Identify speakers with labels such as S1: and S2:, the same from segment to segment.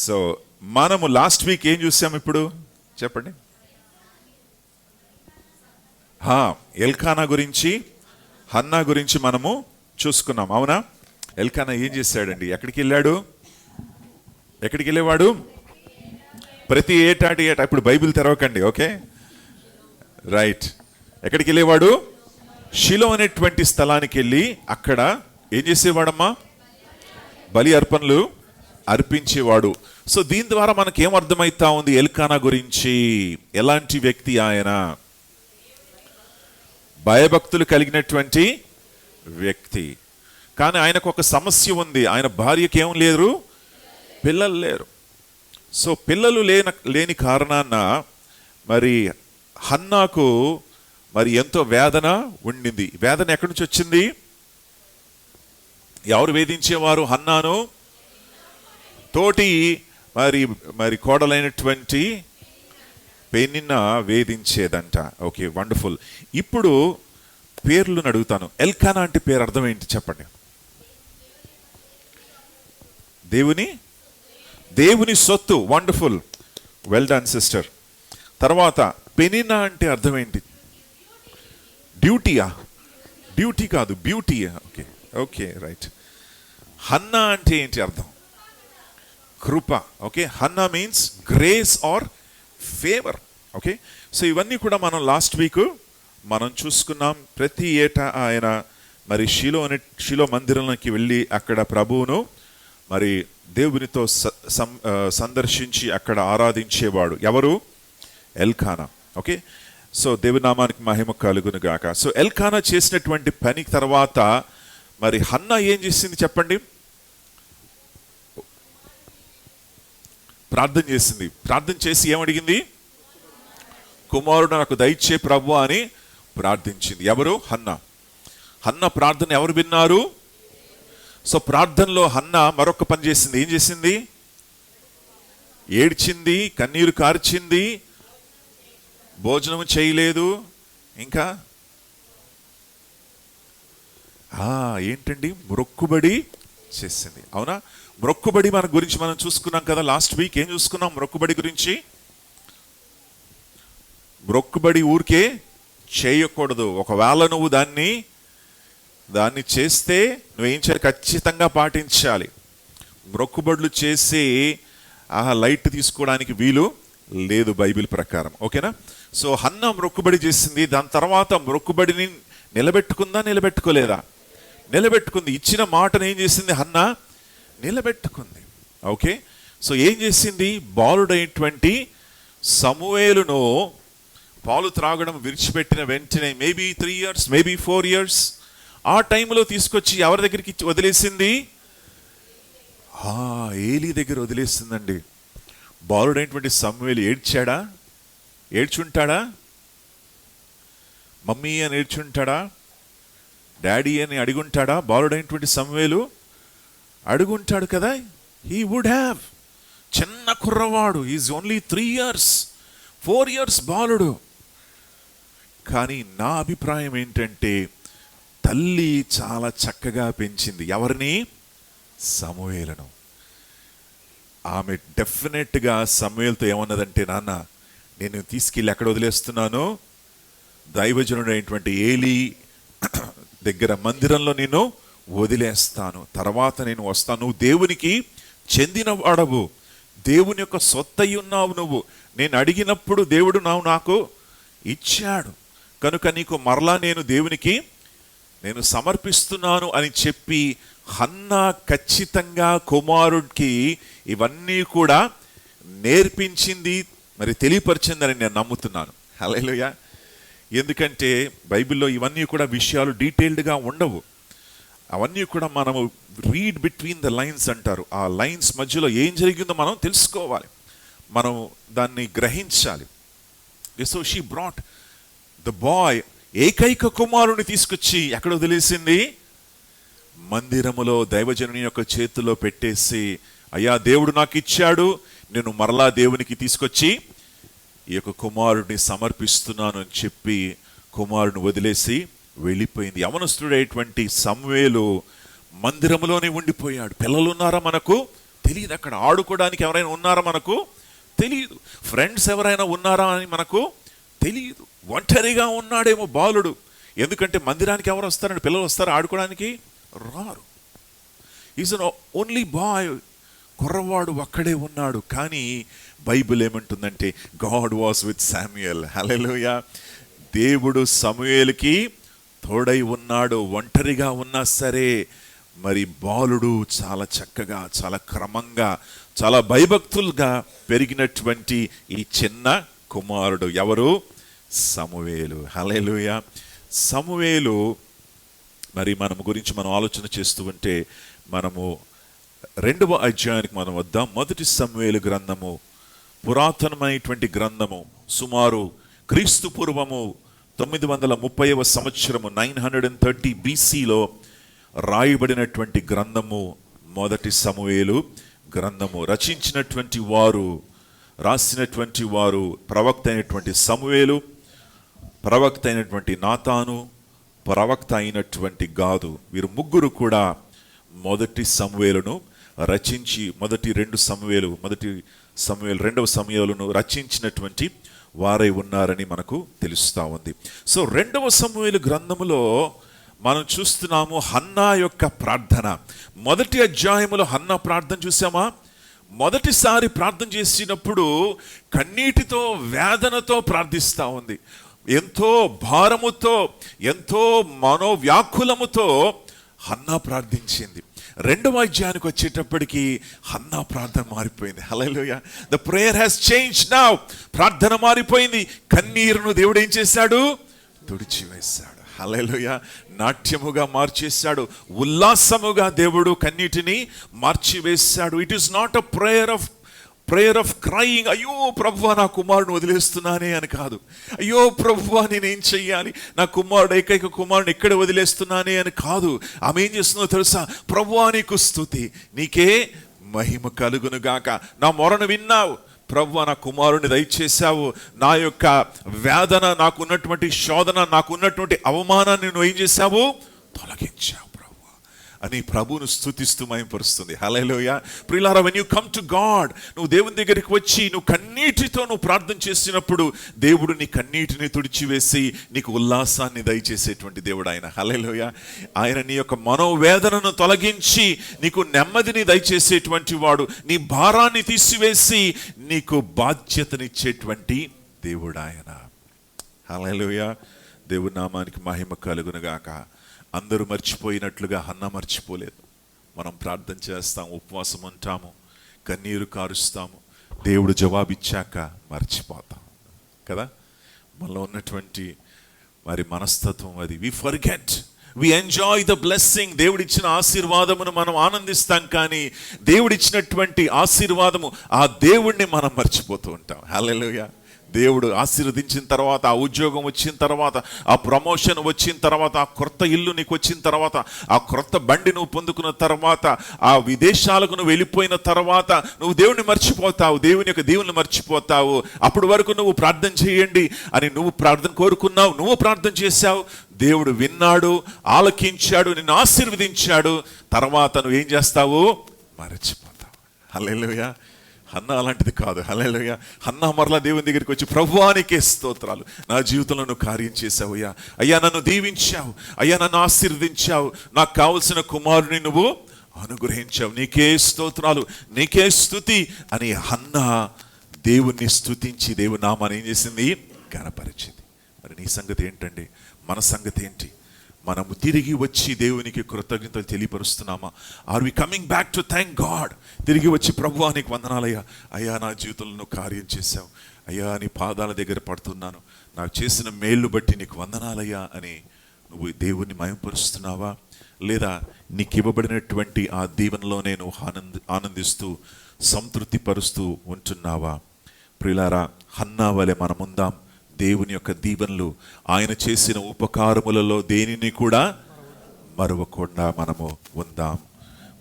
S1: So మనము last week ఏం చూసాం ఇప్పుడు చెప్పండి. ఎల్కానా గురించి, హన్నా గురించి మనము చూసుకున్నాం, అవునా? ఎల్కానా ఏం చేశాడండి? ఎక్కడికి వెళ్ళాడు? ఎక్కడికి వెళ్ళేవాడు? ప్రతి ఏటాటి ఏటా, ఇప్పుడు బైబిల్ తెరవకండి, ఓకే రైట్. ఎక్కడికి వెళ్ళేవాడు? షిలో అనేటువంటి స్థలానికి వెళ్ళి అక్కడ ఏం చేసేవాడమ్మా? బలి అర్పణలు అర్పించేవాడు. సో దీని ద్వారా మనకి ఏం అర్థమవుతా ఉంది ఎల్కానా గురించి? ఎలాంటి వ్యక్తి ఆయన? భయభక్తులు కలిగినటువంటి వ్యక్తి. కానీ ఆయనకు ఒక సమస్య ఉంది. ఆయన భార్యకి ఏం లేరు, పిల్లలు లేరు. సో పిల్లలు లేని కారణాన మరి హన్నాకు మరి ఎంతో వేదన ఉండింది. వేదన ఎక్కడి నుంచి వచ్చింది? ఎవరు వేధించేవారు హన్నాను? తోటి మరి కోడలైనటువంటి పెనిన్నా వేధించేదంట. Okay, wonderful. ఇప్పుడు పేర్లను అడుగుతాను. ఎల్కానా అంటే పేరు అర్థం ఏంటి చెప్పండి? దేవుని సొత్తు. Wonderful, well done sister. తర్వాత పెనిన్నా అంటే అర్థం ఏంటి? డ్యూటీయా? డ్యూటీ కాదు, beauty. Okay okay right. Hannah అంటే ఏంటి అర్థం? కృప. Okay, Hannah means grace or favour. Okay, so ఇవన్నీ కూడా మనం లాస్ట్ వీక్ మనం చూసుకున్నాం. ప్రతి ఏటా ఆయన మరి షిలో మందిరంలోకి వెళ్ళి అక్కడ ప్రభువును మరి దేవునితో సందర్శించి అక్కడ ఆరాధించేవాడు. ఎవరు? ఎల్కానా. ఓకే, సో దేవుని నామానికి మహిమ కలుగును గాక. సో ఎల్కానా చేసినటువంటి పని తర్వాత మరి హన్నా ఏం చేసింది చెప్పండి? ప్రార్థన చేసింది. ప్రార్థన చేసి ఏమడిగింది? కుమారుడు నాకు దయచే ప్రభు అని ప్రార్థించింది. ఎవరు? హన్నా. హన్నా ప్రార్థన ఎవరు విన్నారు? సో ప్రార్థనలో హన్నా మరొక పని చేసింది. ఏం చేసింది? ఏడ్చింది, కన్నీరు కార్చింది, భోజనం చేయలేదు. ఇంకా ఏంటండి? మొక్కుబడి చేసింది. అవునా? మొక్కుబడి మన గురించి మనం చూసుకున్నాం కదా లాస్ట్ వీక్. ఏం చూసుకున్నాం మొక్కుబడి గురించి? మొక్కుబడి ఊరికే చేయకూడదు. ఒకవేళ నువ్వు దాన్ని చేస్తే నువ్వేం చేయాలి? ఖచ్చితంగా పాటించాలి. మొక్కుబడులు చేసి లైట్ తీసుకోవడానికి వీలు లేదు బైబిల్ ప్రకారం. ఓకేనా? సో హన్నా మొక్కుబడి చేసింది. దాని తర్వాత మొక్కుబడిని నిలబెట్టుకోలేదా? నిలబెట్టుకుంది. ఇచ్చిన మాటను ఏం చేసింది? హన్నా నిలబెట్టుకుంది. ఓకే, సో ఏం చేసింది? బాలుడైనటువంటి సమూయేలును పాలు త్రాగడం విడిచిపెట్టిన వెంటనే మేబీ 3 years, మేబీ 4 years ఆ టైంలో తీసుకొచ్చి ఎవరి దగ్గరికి వదిలేసింది? ఏలీ దగ్గర వదిలేసిందండి. బాలుడైనటువంటి సమూయేలు ఏడ్చాడా? ఏడ్చుంటాడా? మమ్మీ అని ఏడ్చుంటాడా? డాడీ అని అడుగుంటాడా? బాలుడైనటువంటి సమూయేలు అడుగుంటాడు కదా. He would have. చిన్న కుర్రవాడు, ఈజ్ ఓన్లీ 3 years, 4 years బాలుడు. కానీ నా అభిప్రాయం ఏంటంటే తల్లి చాలా చక్కగా పెంచింది. ఎవరిని? సమూయేలును. ఆమె డెఫినెట్గా సమూయేలుతో ఏమన్నదంటే, నాన్న నేను తీసుకెళ్ళి ఎక్కడ వదిలేస్తున్నాను? దైవజనుడైనటువంటి ఏలీ దగ్గర మందిరంలో నేను వదిలేస్తాను. తర్వాత నేను వస్తాను. నువ్వు దేవునికి చెందిన వాడవు, దేవుని యొక్క సొత్తయి ఉన్నావు నువ్వు. నేను అడిగినప్పుడు దేవుడు నాకు ఇచ్చాడు కనుక నీకు మరలా నేను దేవునికి సమర్పిస్తున్నాను అని చెప్పి హన్నా ఖచ్చితంగా కుమారుడికి ఇవన్నీ కూడా నేర్పించింది, మరి తెలియపరిచిందని నేను నమ్ముతున్నాను. హల్లెలూయా. ఎందుకంటే బైబిల్లో ఇవన్నీ కూడా విషయాలు డీటెయిల్డ్గా ఉండవు. అవన్నీ కూడా మనము రీడ్ బిట్వీన్ ద లైన్స్ అంటారు. ఆ లైన్స్ మధ్యలో ఏం జరిగిందో మనం తెలుసుకోవాలి, మనం దాన్ని గ్రహించాలి. So she brought the boy, ఏకైక కుమారుని తీసుకొచ్చి ఎక్కడ వదిలేసింది? మందిరములో దైవజనుని యొక్క చేతిలో పెట్టేసి, అయ్యా దేవుడు నాకు ఇచ్చాడు, నేను మరలా దేవునికి తీసుకొచ్చి ఈ యొక్క కుమారుడిని సమర్పిస్తున్నాను అని చెప్పి కుమారుని వదిలేసి వెళ్ళిపోయింది. యవనస్తుడైనటువంటి సమూయేలు మందిరంలోనే ఉండిపోయాడు. పిల్లలు ఉన్నారా మనకు? తెలియదు. అక్కడ ఆడుకోవడానికి ఎవరైనా ఉన్నారా మనకు తెలియదు. ఫ్రెండ్స్ ఎవరైనా ఉన్నారా అని మనకు తెలియదు. ఒంటరిగా ఉన్నాడేమో బాలుడు. ఎందుకంటే మందిరానికి ఎవరు వస్తారండి? పిల్లలు వస్తారు ఆడుకోవడానికి? రారు. ఈజ్ అన్ ఓన్లీ బాయ్, కుర్రవాడు ఒక్కడే ఉన్నాడు. కానీ బైబిల్ ఏమంటుందంటే గాడ్ వాస్ విత్ శామ్యుయల్. హల్లెలూయా. దేవుడు సమూయేలుకి తోడై ఉన్నాడు. ఒంటరిగా ఉన్నా సరే మరి బాలుడు చాలా చక్కగా, చాలా క్రమంగా, చాలా భయభక్తులుగా పెరిగినటువంటి ఈ చిన్న కుమారుడు ఎవరు? సమూయేలు. హల్లెలూయా. సమూయేలు మరి మనం గురించి మనం ఆలోచన చేస్తూ ఉంటే మనము 2వ అధ్యాయానికి మనం వద్దాం. మొదటి సమూయేలు గ్రంథము పురాతనమైనటువంటి గ్రంథము. సుమారు క్రీస్తు పూర్వము 930వ సంవత్సరము 930 BCలో రాయబడినటువంటి గ్రంథము మొదటి సమూయేలు గ్రంథము. రచించినటువంటి వారు, రాసినటువంటి వారు ప్రవక్త అయినటువంటి సమూయేలు, ప్రవక్త అయినటువంటి నాతాను, ప్రవక్త అయినటువంటి గాదు. వీరు ముగ్గురు కూడా మొదటి సమూయేలును రచించి మొదటి 2 సమూయేలు, రెండవ సమూయేలును రచించినటువంటి వారై ఉన్నారని మనకు తెలుస్తూ ఉంది. సో 2వ సమూయేలు గ్రంథములో మనం చూస్తున్నాము హన్నా యొక్క ప్రార్థన. మొదటి అధ్యాయములో హన్నా ప్రార్థన చూసామా? మొదటిసారి ప్రార్థన చేసినప్పుడు కన్నీటితో, వేదనతో ప్రార్థిస్తూ ఉంది. ఎంతో భారముతో, ఎంతో మనోవ్యాకులముతో హన్నా ప్రార్థించింది. 2వ అధ్యాయానికి వచ్చేటప్పటికి హన్నా ప్రార్థన మారిపోయింది. Hallelujah. The prayer has changed now. ప్రార్థన మారిపోయింది. కన్నీరును దేవుడు ఏం చేశాడు? తుడిచివేశాడు. హల్లెలూయా. నాట్యముగా మార్చేశాడు. ఉల్లాసముగా దేవుడు కన్నీటిని మార్చివేశాడు. It is not a prayer of crying. అయ్యో ప్రభువా నా కుమారుని వదిలేస్తున్నానే అని కాదు. అయ్యో ప్రభువా నేనేం చెయ్యాలి, నా కుమారుడు, ఏకైక కుమారుని ఎక్కడ వదిలేస్తున్నానే అని కాదు. ఆమె ఏం చేస్తుందో తెలుసా? ప్రభువా నీకు స్తుతి, నీకే మహిమ కలుగును గాక. నా మొరను విన్నావు ప్రభువా, నా కుమారుని దయచేశావు. నా యొక్క వేదన, నాకున్నటువంటి శోధన, నాకున్నటువంటి అవమానాన్ని నువ్వు ఏం చేశావు? తొలగించావు అని ప్రభువును స్తుతిస్తూ మహిమపరుస్తుంది. హల్లెలూయా. ప్రియులారా, when you come to God, నువ్వు దేవుని దగ్గరికి వచ్చి నువ్వు కన్నీటితో నువ్వు ప్రార్థన చేసినప్పుడు దేవుడు నీ కన్నీటిని తుడిచివేసి నీకు ఉల్లాసాన్ని దయచేసేటువంటి దేవుడు ఆయన. హల్లెలూయా. ఆయన నీ యొక్క మనోవేదనను తొలగించి నీకు నెమ్మదిని దయచేసేటువంటి వాడు. నీ భారాన్ని తీసివేసి నీకు బాధ్యతనిచ్చేటువంటి దేవుడు ఆయన. హల్లెలూయా. దేవుడి నామానికి మహిమ కలుగునుగాక. అందరూ మర్చిపోయినట్లుగా హన్నా మర్చిపోలేదు. మనం ప్రార్థన చేస్తాం, ఉపవాసం ఉంటాము, కన్నీరు కారుస్తాము, దేవుడు జవాబిచ్చాక మర్చిపోతాం కదా. మనలో ఉన్నటువంటి మరి మనస్తత్వం అది. We forget, we enjoy the blessing. దేవుడిచ్చిన ఆశీర్వాదమును మనం ఆనందిస్తాం, కానీ దేవుడిచ్చినటువంటి ఆశీర్వాదము, ఆ దేవుణ్ణి మనం మర్చిపోతూ ఉంటాం. హల్లెలూయా. దేవుడు ఆశీర్వదించిన తర్వాత, ఆ ఉద్యోగం వచ్చిన తర్వాత, ఆ ప్రమోషన్ వచ్చిన తర్వాత, ఆ కొత్త ఇల్లు నీకు వచ్చిన తర్వాత, ఆ కొత్త బండి నువ్వు పొందుకున్న తర్వాత, ఆ విదేశాలకు నువ్వు వెళ్ళిపోయిన తర్వాత నువ్వు దేవుని మర్చిపోతావు, దేవుని యొక్క దేవుని మర్చిపోతావు. అప్పటి వరకు నువ్వు ప్రార్థన చేయండి అని నువ్వు ప్రార్థన కోరుకున్నావు, నువ్వు ప్రార్థన చేశావు, దేవుడు విన్నాడు, ఆలకించాడు, నిన్ను ఆశీర్వదించాడు. తర్వాత నువ్వు ఏం చేస్తావు? మర్చిపోతావు. హల్లెలూయా. హన్నా అలాంటిది కాదు. హల్లెలూయా. హన్నా మరలా దేవుని దగ్గరికి వచ్చి ప్రభువానికే స్తోత్రాలు, నా జీవితంలో నువ్వు కార్యం చేశావు అయ్యా, అయ్యా నన్ను దీవించావు, అయ్యా నన్ను ఆశీర్వదించావు, నాకు కావలసిన కుమారుని నువ్వు అనుగ్రహించావు, నీకే స్తోత్రాలు, నీకే స్తుతి అని హన్నా దేవుణ్ణి స్తుతించి దేవుని నామాన్ని ఏం చేసింది? ఘనపరిచింది. మరి నీ సంగతి ఏంటండి? మన సంగతి ఏంటి? మనము తిరిగి వచ్చి దేవునికి కృతజ్ఞతలు తెలియపరుస్తున్నామా? Are we coming back to thank God? తిరిగి వచ్చి ప్రభువా నీకు వందనాలయ్యా, అయ్యా నా జీవితంలో నువ్వు కార్యం చేశావు, అయ్యా నీ పాదాల దగ్గర పడుతున్నాను, నాకు చేసిన మేళ్ళు బట్టి నీకు వందనాలయ్యా అని నువ్వు దేవుణ్ణి మహిమపరుస్తున్నావా? లేదా నీకు ఇవ్వబడినటువంటి ఆ దీవెనలోనే నువ్వు ఆనందిస్తూ సంతృప్తి పరుస్తూ ఉంటున్నావా? ప్రియులారా, హన్నా వలె మనముందాం. దేవుని యొక్క దీవెనలు, ఆయన చేసిన ఉపకారములలో దేనిని కూడా మరవకుండా మనము ఉందాం.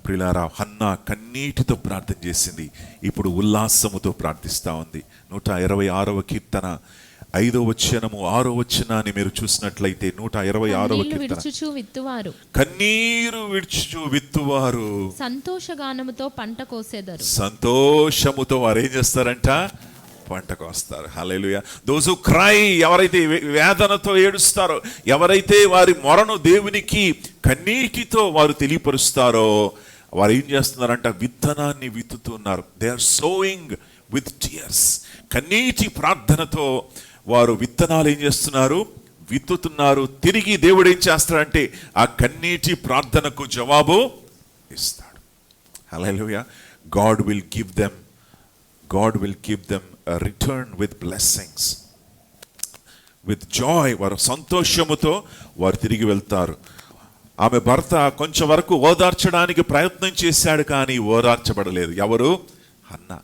S1: ప్రియులారా, హన్నా కన్నీటితో ప్రార్థన చేసింది, ఇప్పుడు ఉల్లాసముతో ప్రార్థిస్తూ ఉంది. 126వ కీర్తన 5వ వచనము 6వ వచనాన్ని మీరు చూసినట్లయితే 126వ కీర్తన. కన్నీరు విడుచుచు విత్తువారు
S2: సంతోషగానముతో పంట కోసెదరు.
S1: సంతోషముతో వారు ఏం చేస్తారంట? పంట కోస్తారు. హల్లెలూయా. దోస్ హూ క్రై, ఎవరైతే వేదనతో ఏడుస్తారో, ఎవరైతే వారి మొరను దేవునికి కన్నీటితో వారు తెలియపరుస్తారో, వారు ఏం చేస్తున్నారంట? విత్తనాన్ని విత్తుతున్నారు. They are sowing with tears. కన్నీటి ప్రార్థనతో వారు విత్తనాలు ఏం చేస్తున్నారు? విత్తుతున్నారు. తిరిగి దేవుడు ఏం చేస్తాడంటే ఆ కన్నీటి ప్రార్థనకు జవాబు ఇస్తాడు. Hallelujah. God will give them a return with blessings, with joy. వారు సంతోషముతో వారు తిరిగి వెళ్తారు. ఆమె భర్త కొంచెం వరకు ఓదార్చడానికి ప్రయత్నం చేశాడు, కానీ ఓదార్చబడలేదు. ఎవరు? హన్నా.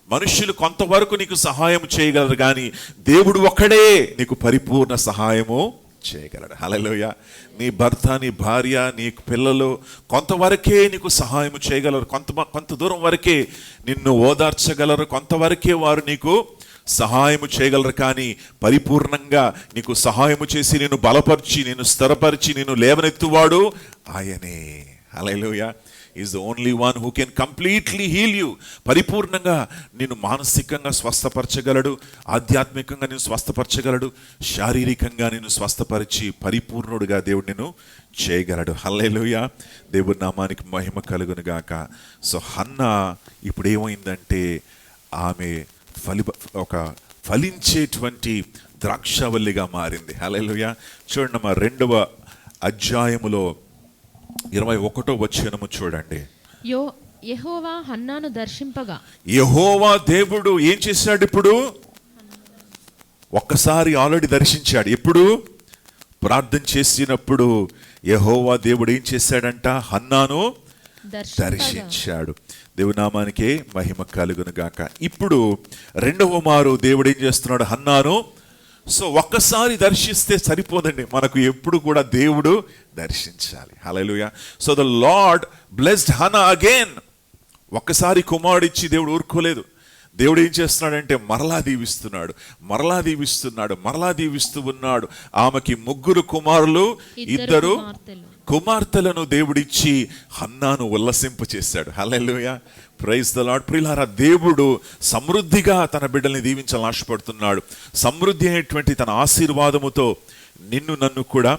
S1: మనుషులు కొంతవరకు నీకు సహాయం చేయగలరు, కానీ దేవుడు ఒక్కడే నీకు పరిపూర్ణ సహాయము చేయగలడు. హల్లెలూయా. నీ భర్త, నీ భార్య, నీ పిల్లలు కొంతవరకే నీకు సహాయం చేయగలరు, కొంత దూరం వరకే నిన్ను ఓదార్చగలరు, కొంతవరకే వారు నీకు సహాయము చేయగలరు, కానీ పరిపూర్ణంగా నీకు సహాయము చేసి నిన్ను బలపరిచి, నిన్ను స్థిరపరిచి, నిన్ను లేవనెత్తువాడు ఆయనే. Hallelujah. Is the only one who can completely heal you. పరిపూర్ణంగా నిన్ను మానసికంగా స్వస్థపరచగలడు, ఆధ్యాత్మికంగా నిన్ను స్వస్థపరచగలడు, శారీరకంగా నిన్ను స్వస్థపరిచి పరిపూర్ణుడుగా దేవుడు నిన్ను చేయగలడు. హల్లెలూయా. దేవుడి నామానికి మహిమ కలుగును గాక. సో హన్నా ఇప్పుడు ఏమైందంటే ఆమె ఒక ఫలించేటువంటి ద్రాక్షవల్లిగా మారింది. హల్లెలూయా. చూడండి, మా 2వ అధ్యాయములో 21వ వచనము చూడండి.
S2: యెహోవా హన్నాను దర్శింపగా,
S1: యెహోవా దేవుడు ఏం చేశాడు? ఇప్పుడు ఒక్కసారి ఆల్రెడీ దర్శించాడు. ఎప్పుడు? ప్రార్థన చేసినప్పుడు యెహోవా దేవుడు ఏం చేశాడంట? హన్నాను దర్శించాడు. దేవుని నామానికి మహిమ కలుగును గాక. ఇప్పుడు 2వ మారు దేవుడు ఏం చేస్తున్నాడు? హన్నాను. సో ఒక్కసారి దర్శిస్తే సరిపోదండి, మనకు ఎప్పుడు కూడా దేవుడు దర్శించాలి. Hallelujah. So the Lord blessed Hannah again. ఒక్కసారి కుమారుడిచ్చి దేవుడు ఊరుకోలేదు. దేవుడు ఏం చేస్తున్నాడంటే మరలా దీవిస్తూ ఉన్నాడు. ఆమెకి 3 కుమారులు, 2 కుమార్తెలను దేవుడిచ్చి హన్నాను ఉల్లసింపు చేశాడు. హల్లెలూయా. Praise the Lord. ప్రియులారా, దేవుడు సమృద్ధిగా తన బిడ్డల్ని దీవించాలని ఆశపడుతున్నాడు. సమృద్ధి అయినటువంటి తన ఆశీర్వాదముతో నిన్ను నన్ను కూడా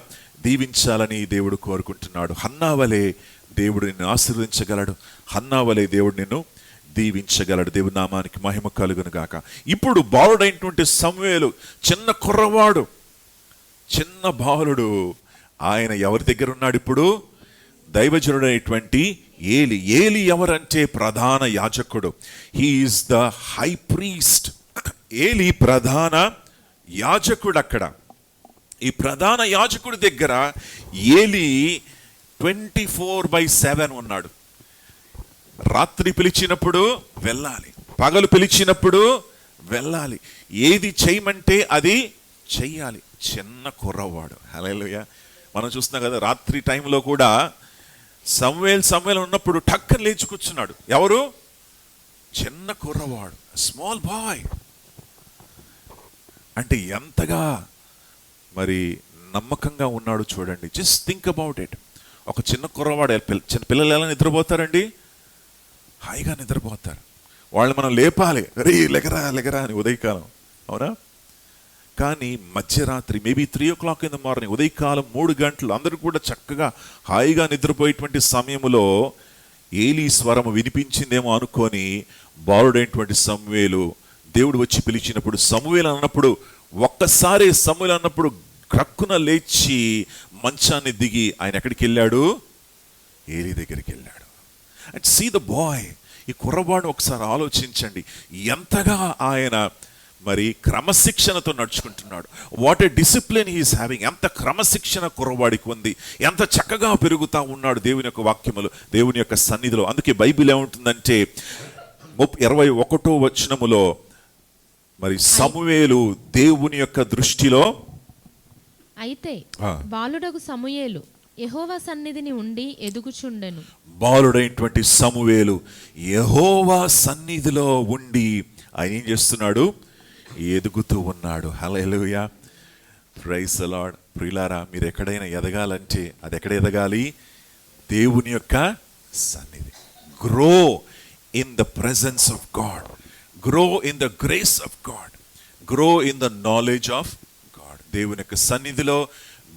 S1: దీవించాలని దేవుడు కోరుకుంటున్నాడు. హన్నా వలె దేవుడు నిన్ను ఆశీర్వదించగలడు. హన్నా వలె దేవుడు నిన్ను దీవించగలడు. దేవుని నామానికి మహిమ కలుగును గాక. ఇప్పుడు బాలుడైనటువంటి సమూయేలు, చిన్న కుర్రవాడు, చిన్న బాలుడు, ఆయన ఎవరి దగ్గర ఉన్నాడు? ఇప్పుడు దైవజనుడైనటువంటి ఏలి. ఏలి ఎవరంటే ప్రధాన యాజకుడు. He is the high priest. Eli ప్రధాన యాజకుడు. అక్కడ ఈ ప్రధాన యాజకుడి దగ్గర ఏలి 24/7 ఉన్నాడు. రాత్రి పిలిచినప్పుడు వెళ్ళాలి, పగలు పిలిచినప్పుడు వెళ్ళాలి, ఏది చేయమంటే అది చెయ్యాలి. చిన్న కుర్రవాడు. హల్లెలూయా. మనం చూస్తున్నాం కదా, రాత్రి టైంలో కూడా సమూయేలు ఉన్నప్పుడు టక్కన లేచి కూర్చున్నాడు. ఎవరు? చిన్న కుర్రవాడు, స్మాల్ బాయ్. అంటే ఎంతగా మరి నమ్మకంగా ఉన్నాడు చూడండి. Just think about it. ఒక చిన్న కుర్రవాడు, చిన్న పిల్లలు ఎలా నిద్రపోతారండి? హాయిగా నిద్రపోతారు. వాళ్ళు మనం లేపాలి, రే లెగరా అని ఉదయకాలం, అవునా? కానీ మధ్యరాత్రి maybe 3 o'clock in the morning, ఉదయకాలం 3 గంటలు అందరూ కూడా చక్కగా హాయిగా నిద్రపోయేటువంటి సమయంలో ఏలీ స్వరం వినిపించిందేమో అనుకొని బాలుడైనటువంటి సమూయేలు దేవుడు వచ్చి పిలిచినప్పుడు, సమూయేలు అన్నప్పుడు ఒక్కసారి సమూయేలు అన్నప్పుడు క్రక్కున లేచి మంచాన్ని దిగి ఆయన ఎక్కడికి వెళ్ళాడు? ఏలీ దగ్గరికి వెళ్ళాడు. And see the boy. ఈ కుర్రవాడు ఒకసారి ఆలోచించండి, ఎంతగా ఆయన మరి క్రమశిక్షణతో నడుచుకుంటున్నాడు. What a discipline he is having. ఎంత క్రమశిక్షణ కుర్రవాడికి ఉంది, ఎంత చక్కగా పెరుగుతా ఉన్నాడు దేవుని యొక్క వాక్యములు, దేవుని యొక్క సన్నిధిలో. అందుకే బైబిల్ ఏముంటుందంటే 21వ వచనములో మరి సమూయేలు దేవుని యొక్క దృష్టిలో,
S2: అయితే బాలుడగు సమూయేలు యెహోవా సన్నిధిని ఉండి ఎదుగుచుండెను.
S1: బాలుడైనటువంటి సమూయేలు యెహోవా సన్నిధిలో ఉండి ఆయన ఏం చేస్తున్నాడు? ఎదుగుతూ ఉన్నాడు. హల్లెలూయా, ప్రైజ్ ది లార్డ్. ప్రియులారా, మీరు ఎక్కడైనా ఎదగాలంటే అది ఎక్కడ ఎదగాలి? దేవుని యొక్క సన్నిధి. Grow in the presence of God, grow in the grace of God, grow in the knowledge of God. దేవుని యొక్క సన్నిధిలో,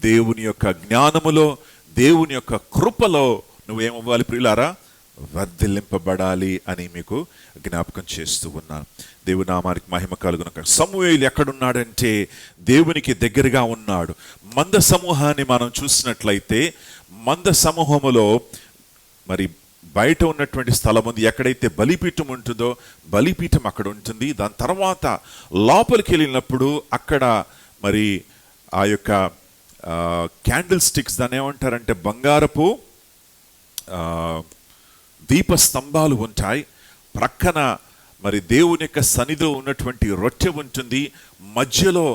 S1: దేవుని యొక్క జ్ఞానములో, దేవుని యొక్క కృపలో నువ్వేమవ్వాలి ప్రియులారా? వర్ధిల్లింపబడాలి అని మీకు జ్ఞాపకం చేస్తూ ఉన్నాను. దేవుని నామానికి మహిమ కలుగును. సమూయేలు ఎక్కడున్నాడంటే దేవునికి దగ్గరగా ఉన్నాడు. మంద సమూహాన్ని మనం చూసినట్లయితే మంద సమూహములో మరి బయట ఉన్నటువంటి స్థలం ఉంది. ఎక్కడైతే బలిపీఠం ఉంటుందో బలిపీఠం అక్కడ ఉంటుంది. దాని తర్వాత లోపలికి వెళ్ళినప్పుడు అక్కడ మరి ఆ యొక్క క్యాండిల్ స్టిక్స్, దాన్ని ఏమంటారంటే బంగారపు దీప స్తంభాలు ఉంటాయి. ప్రక్కన మరి దేవుని యొక్క సన్నిధిలో ఉన్నటువంటి రొట్టె ఉంటుంది. మధ్యలో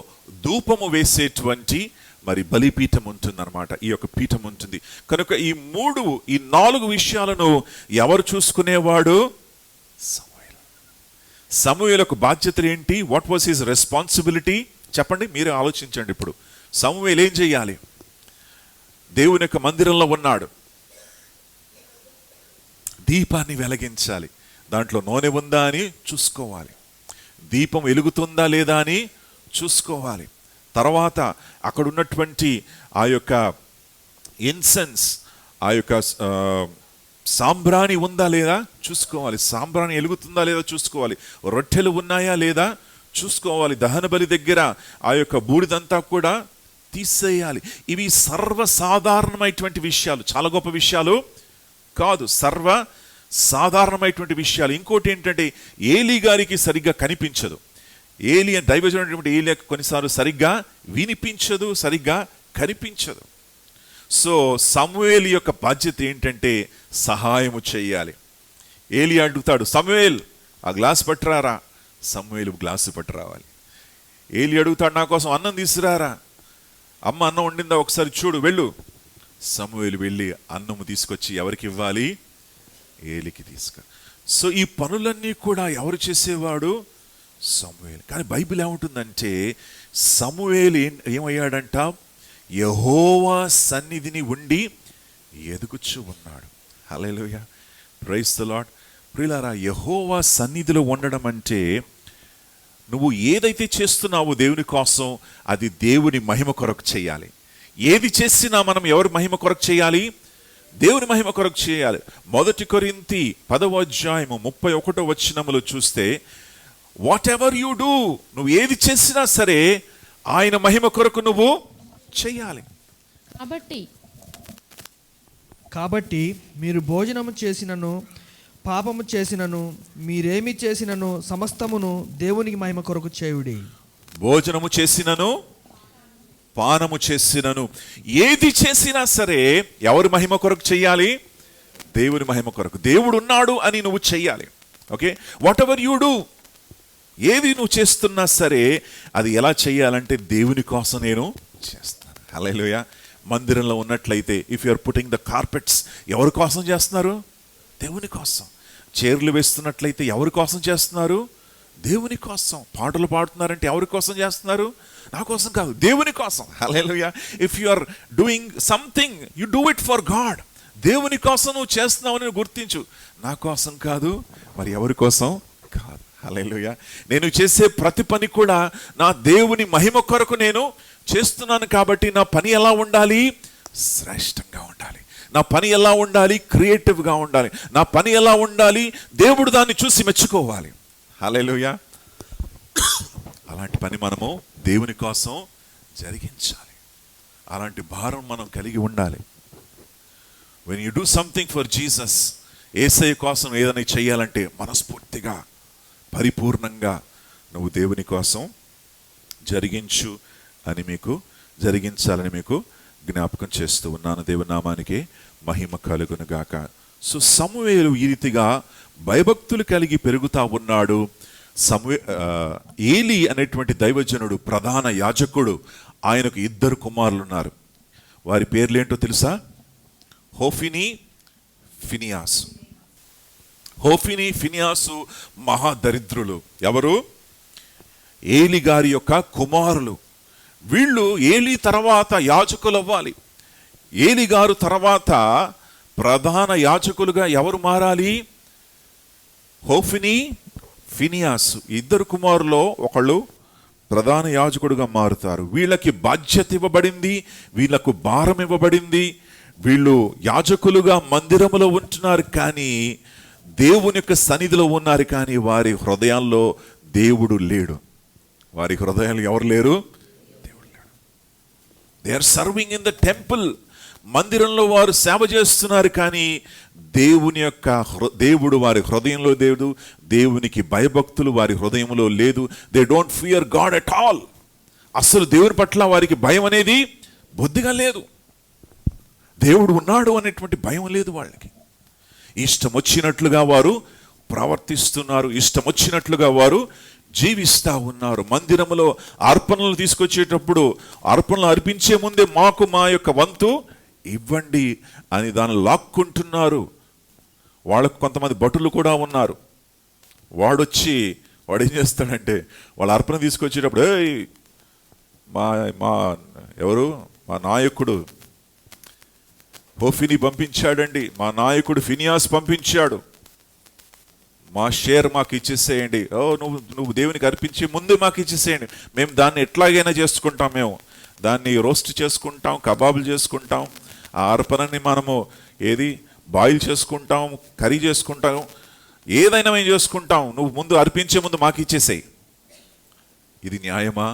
S1: ధూపము వేసేటువంటి మరి బలిపీఠం ఉంటుందన్నమాట. ఈ యొక్క పీఠం ఉంటుంది. కనుక ఈ 4 విషయాలను ఎవరు చూసుకునేవాడు? సమూయేలు. సమూయేలుకు బాధ్యతలు ఏంటి? What was his responsibility? చెప్పండి, మీరే ఆలోచించండి. ఇప్పుడు సమూయేలు ఏం చేయాలి? దేవుని యొక్క మందిరంలో ఉన్నాడు. దీపాన్ని వెలిగించాలి. దాంట్లో నూనె ఉందా అని చూసుకోవాలి. దీపం వెలుగుతుందా లేదా అని చూసుకోవాలి. తర్వాత అక్కడ ఉన్నటువంటి ఆ యొక్క ఇన్సెన్స్, ఆ యొక్క సాంబ్రాణి ఉందా లేదా చూసుకోవాలి. సాంబ్రాణి వెలుగుతుందా లేదా చూసుకోవాలి. రొట్టెలు ఉన్నాయా లేదా చూసుకోవాలి. దహన బలి దగ్గర ఆ యొక్క బూడిదంతా కూడా తీసేయాలి. ఇవి సర్వసాధారణమైనటువంటి విషయాలు, చాలా గొప్ప విషయాలు కాదు, సర్వ సాధారణమైనటువంటి విషయాలు. ఇంకోటి ఏంటంటే ఏలీ గారికి సరిగ్గా కనిపించదు. ఏలీ దైవజనుడైనటువంటి ఏలీ కొన్నిసార్లు సరిగ్గా వినిపించదు, సరిగ్గా కనిపించదు. సో సమూయేలు యొక్క బాధ్యత ఏంటంటే సహాయము చేయాలి. ఏలీ అడుగుతాడు, సమూయేల్ ఆ గ్లాస్ పట్టురారా. సమూయేలు గ్లాసు పట్టురావాలి. ఏలీ అడుగుతాడు, నా కోసం అన్నం తీసుకురారా. అమ్మ అన్నం వండిందా ఒకసారి చూడు, వెళ్ళు. సమూయేలు వెళ్ళి అన్నము తీసుకొచ్చి ఎవరికి ఇవ్వాలి? ఏలికి తీసుకు. సో ఈ పనులన్నీ కూడా ఎవరు చేసేవాడు? సమూయేలు. కానీ బైబిల్ ఏముంటుందంటే సమూయేలు ఏమయ్యాడంట? యెహోవా సన్నిధిని ఉండి ఎదుగుచూ ఉన్నాడు. హల్లెలూయా, ప్రైజ్ ది లార్డ్. ప్రియులారా, యెహోవా సన్నిధిలో ఉండడం అంటే నువ్వు ఏదైతే చేస్తున్నావో దేవుని కోసం అది దేవుని మహిమ కొరకు చేయాలి. ఏది చేసినా మనం ఎవరి మహిమ కొరకు చేయాలి? దేవుని మహిమ కొరకు చేయాలి. 1 కొరింథీ 10:31 చూస్తే వాట్ ఎవర్ యు డూ, నువ్వు ఏది చేసినా సరే ఆయన మహిమ కొరకు నువ్వు చేయాలి.
S3: కాబట్టి మీరు భోజనము చేసినను పాపము చేసినను మీరేమి చేసినను సమస్తమును దేవునికి మహిమ కొరకు చేయుడి.
S1: భోజనము చేసినను పానము చేసినను ఏది చేసినా సరే ఎవరి మహిమ కొరకు చెయ్యాలి? దేవుని మహిమ కొరకు. దేవుడు ఉన్నాడు అని నువ్వు చెయ్యాలి. Okay, what ever you do, ఏది నువ్వు చేస్తున్నా సరే అది ఎలా చెయ్యాలంటే దేవుని కోసం నేను చేస్తాను. హల్లెలూయా. మందిరంలో ఉన్నట్లయితే if you are putting the carpets, ఎవరి కోసం చేస్తున్నారు? దేవుని కోసం. చైర్లు వేస్తున్నట్లయితే ఎవరి కోసం చేస్తున్నారు? దేవుని కోసం. పాటలు పాడుతున్నారంటే ఎవరి కోసం చేస్తున్నారు? నా కోసం కాదు, దేవుని కోసం. Hallelujah. If you are doing something you do it for God. దేవుని కోసం నువ్వు చేస్తున్నావని గుర్తించు. నా కోసం కాదు, మరి ఎవరి కోసం కాదు. హల్లెలూయా. నేను చేసే ప్రతి పని కూడా నా దేవుని మహిమ కొరకు నేను చేస్తున్నాను. కాబట్టి నా పని ఎలా ఉండాలి? శ్రేష్టంగా ఉండాలి. నా పని ఎలా ఉండాలి? క్రియేటివ్గా ఉండాలి. నా పని ఎలా ఉండాలి? దేవుడు దాన్ని చూసి మెచ్చుకోవాలి. హల్లెలూయా. అలాంటి పని మనము దేవుని కోసం జరిగించాలి. అలాంటి భారం మనం కలిగి ఉండాలి. When you do something for Jesus, యేసయ్య కోసం ఏదైనా చేయాలంటే మనస్ఫూర్తిగా పరిపూర్ణంగా నువ్వు దేవుని కోసం జరిగించు అని మీకు జరిగించాలని మీకు జ్ఞాపకం చేస్తూ ఉన్నాను. దేవుని నామానికి మహిమ కలుగును గాక. సో సమూయేలు ఈ రీతిగా భయభక్తులు కలిగి పెరుగుతా ఉన్నాడు. ఏలీ అనేటువంటి దైవజనుడు ప్రధాన యాజకుడు, ఆయనకు 2 కుమారులు ఉన్నారు. వారి పేర్లేంటో తెలుసా? హోఫిని, ఫినియాసు. హోఫిని, ఫినియాసు మహాదరిద్రులు. ఎవరు? ఏలి గారి యొక్క కుమారులు. వీళ్ళు ఏలి తర్వాత యాజకులు అవ్వాలి. ఏలి గారు తర్వాత ప్రధాన యాజకులుగా ఎవరు మారాలి? Hophni, Phinehas. ఇద్దరు కుమారులో ఒకళ్ళు ప్రధాన యాజకుడుగా మారుతారు. వీళ్ళకి బాధ్యత ఇవ్వబడింది, వీళ్ళకు భారం ఇవ్వబడింది. వీళ్ళు యాజకులుగా మందిరములో ఉంటున్నారు, కానీ దేవుని యొక్క సన్నిధిలో ఉన్నారు, కానీ వారి హృదయాల్లో దేవుడు లేడు. వారి హృదయాలు ఎవరు లేరు? దేవుడు లేడు. They are serving in the temple. మందిరంలో వారు సేవ చేస్తున్నారు, కానీ దేవుడు వారి హృదయంలో లేదు. దేవునికి భయభక్తులు వారి హృదయంలో లేదు. They don't fear God at all. అసలు దేవుని పట్ల వారికి భయం అనేది బొద్దిగా లేదు. దేవుడు ఉన్నాడు అనేటువంటి భయం లేదు వాళ్ళకి. ఇష్టం వచ్చినట్లుగా వారు ప్రవర్తిస్తున్నారు, ఇష్టం వచ్చినట్లుగా వారు జీవిస్తూ ఉన్నారు. మందిరములో అర్పణలు తీసుకొచ్చేటప్పుడు అర్పణలు అర్పించే ముందే మాకు మా యొక్క వంతు ఇవ్వండి అని దాన్ని లాక్కుంటున్నారు. వాళ్ళకు కొంతమంది భటులు కూడా ఉన్నారు. వాడు ఏం చేస్తాడంటే, వాళ్ళ అర్పణ తీసుకొచ్చేటప్పుడు, మా నాయకుడు హోఫీని పంపించాడండి, మా నాయకుడు ఫినియాస్ పంపించాడు, మా షేర్ మాకు ఇచ్చేసేయండి. నువ్వు దేవునికి అర్పించి ముందు మాకు ఇచ్చేసేయండి, మేము దాన్ని ఎట్లాగైనా చేసుకుంటాం, మేము దాన్ని రోస్ట్ చేసుకుంటాం, కబాబులు చేసుకుంటాం, ఆ అర్పణని మనము బాయిల్ చేసుకుంటాం, కర్రీ చేసుకుంటాం, ఏదైనా మేము చేసుకుంటాం, నువ్వు ముందు అర్పించే ముందు మాకు ఇచ్చేసేయి. ఇది న్యాయమా?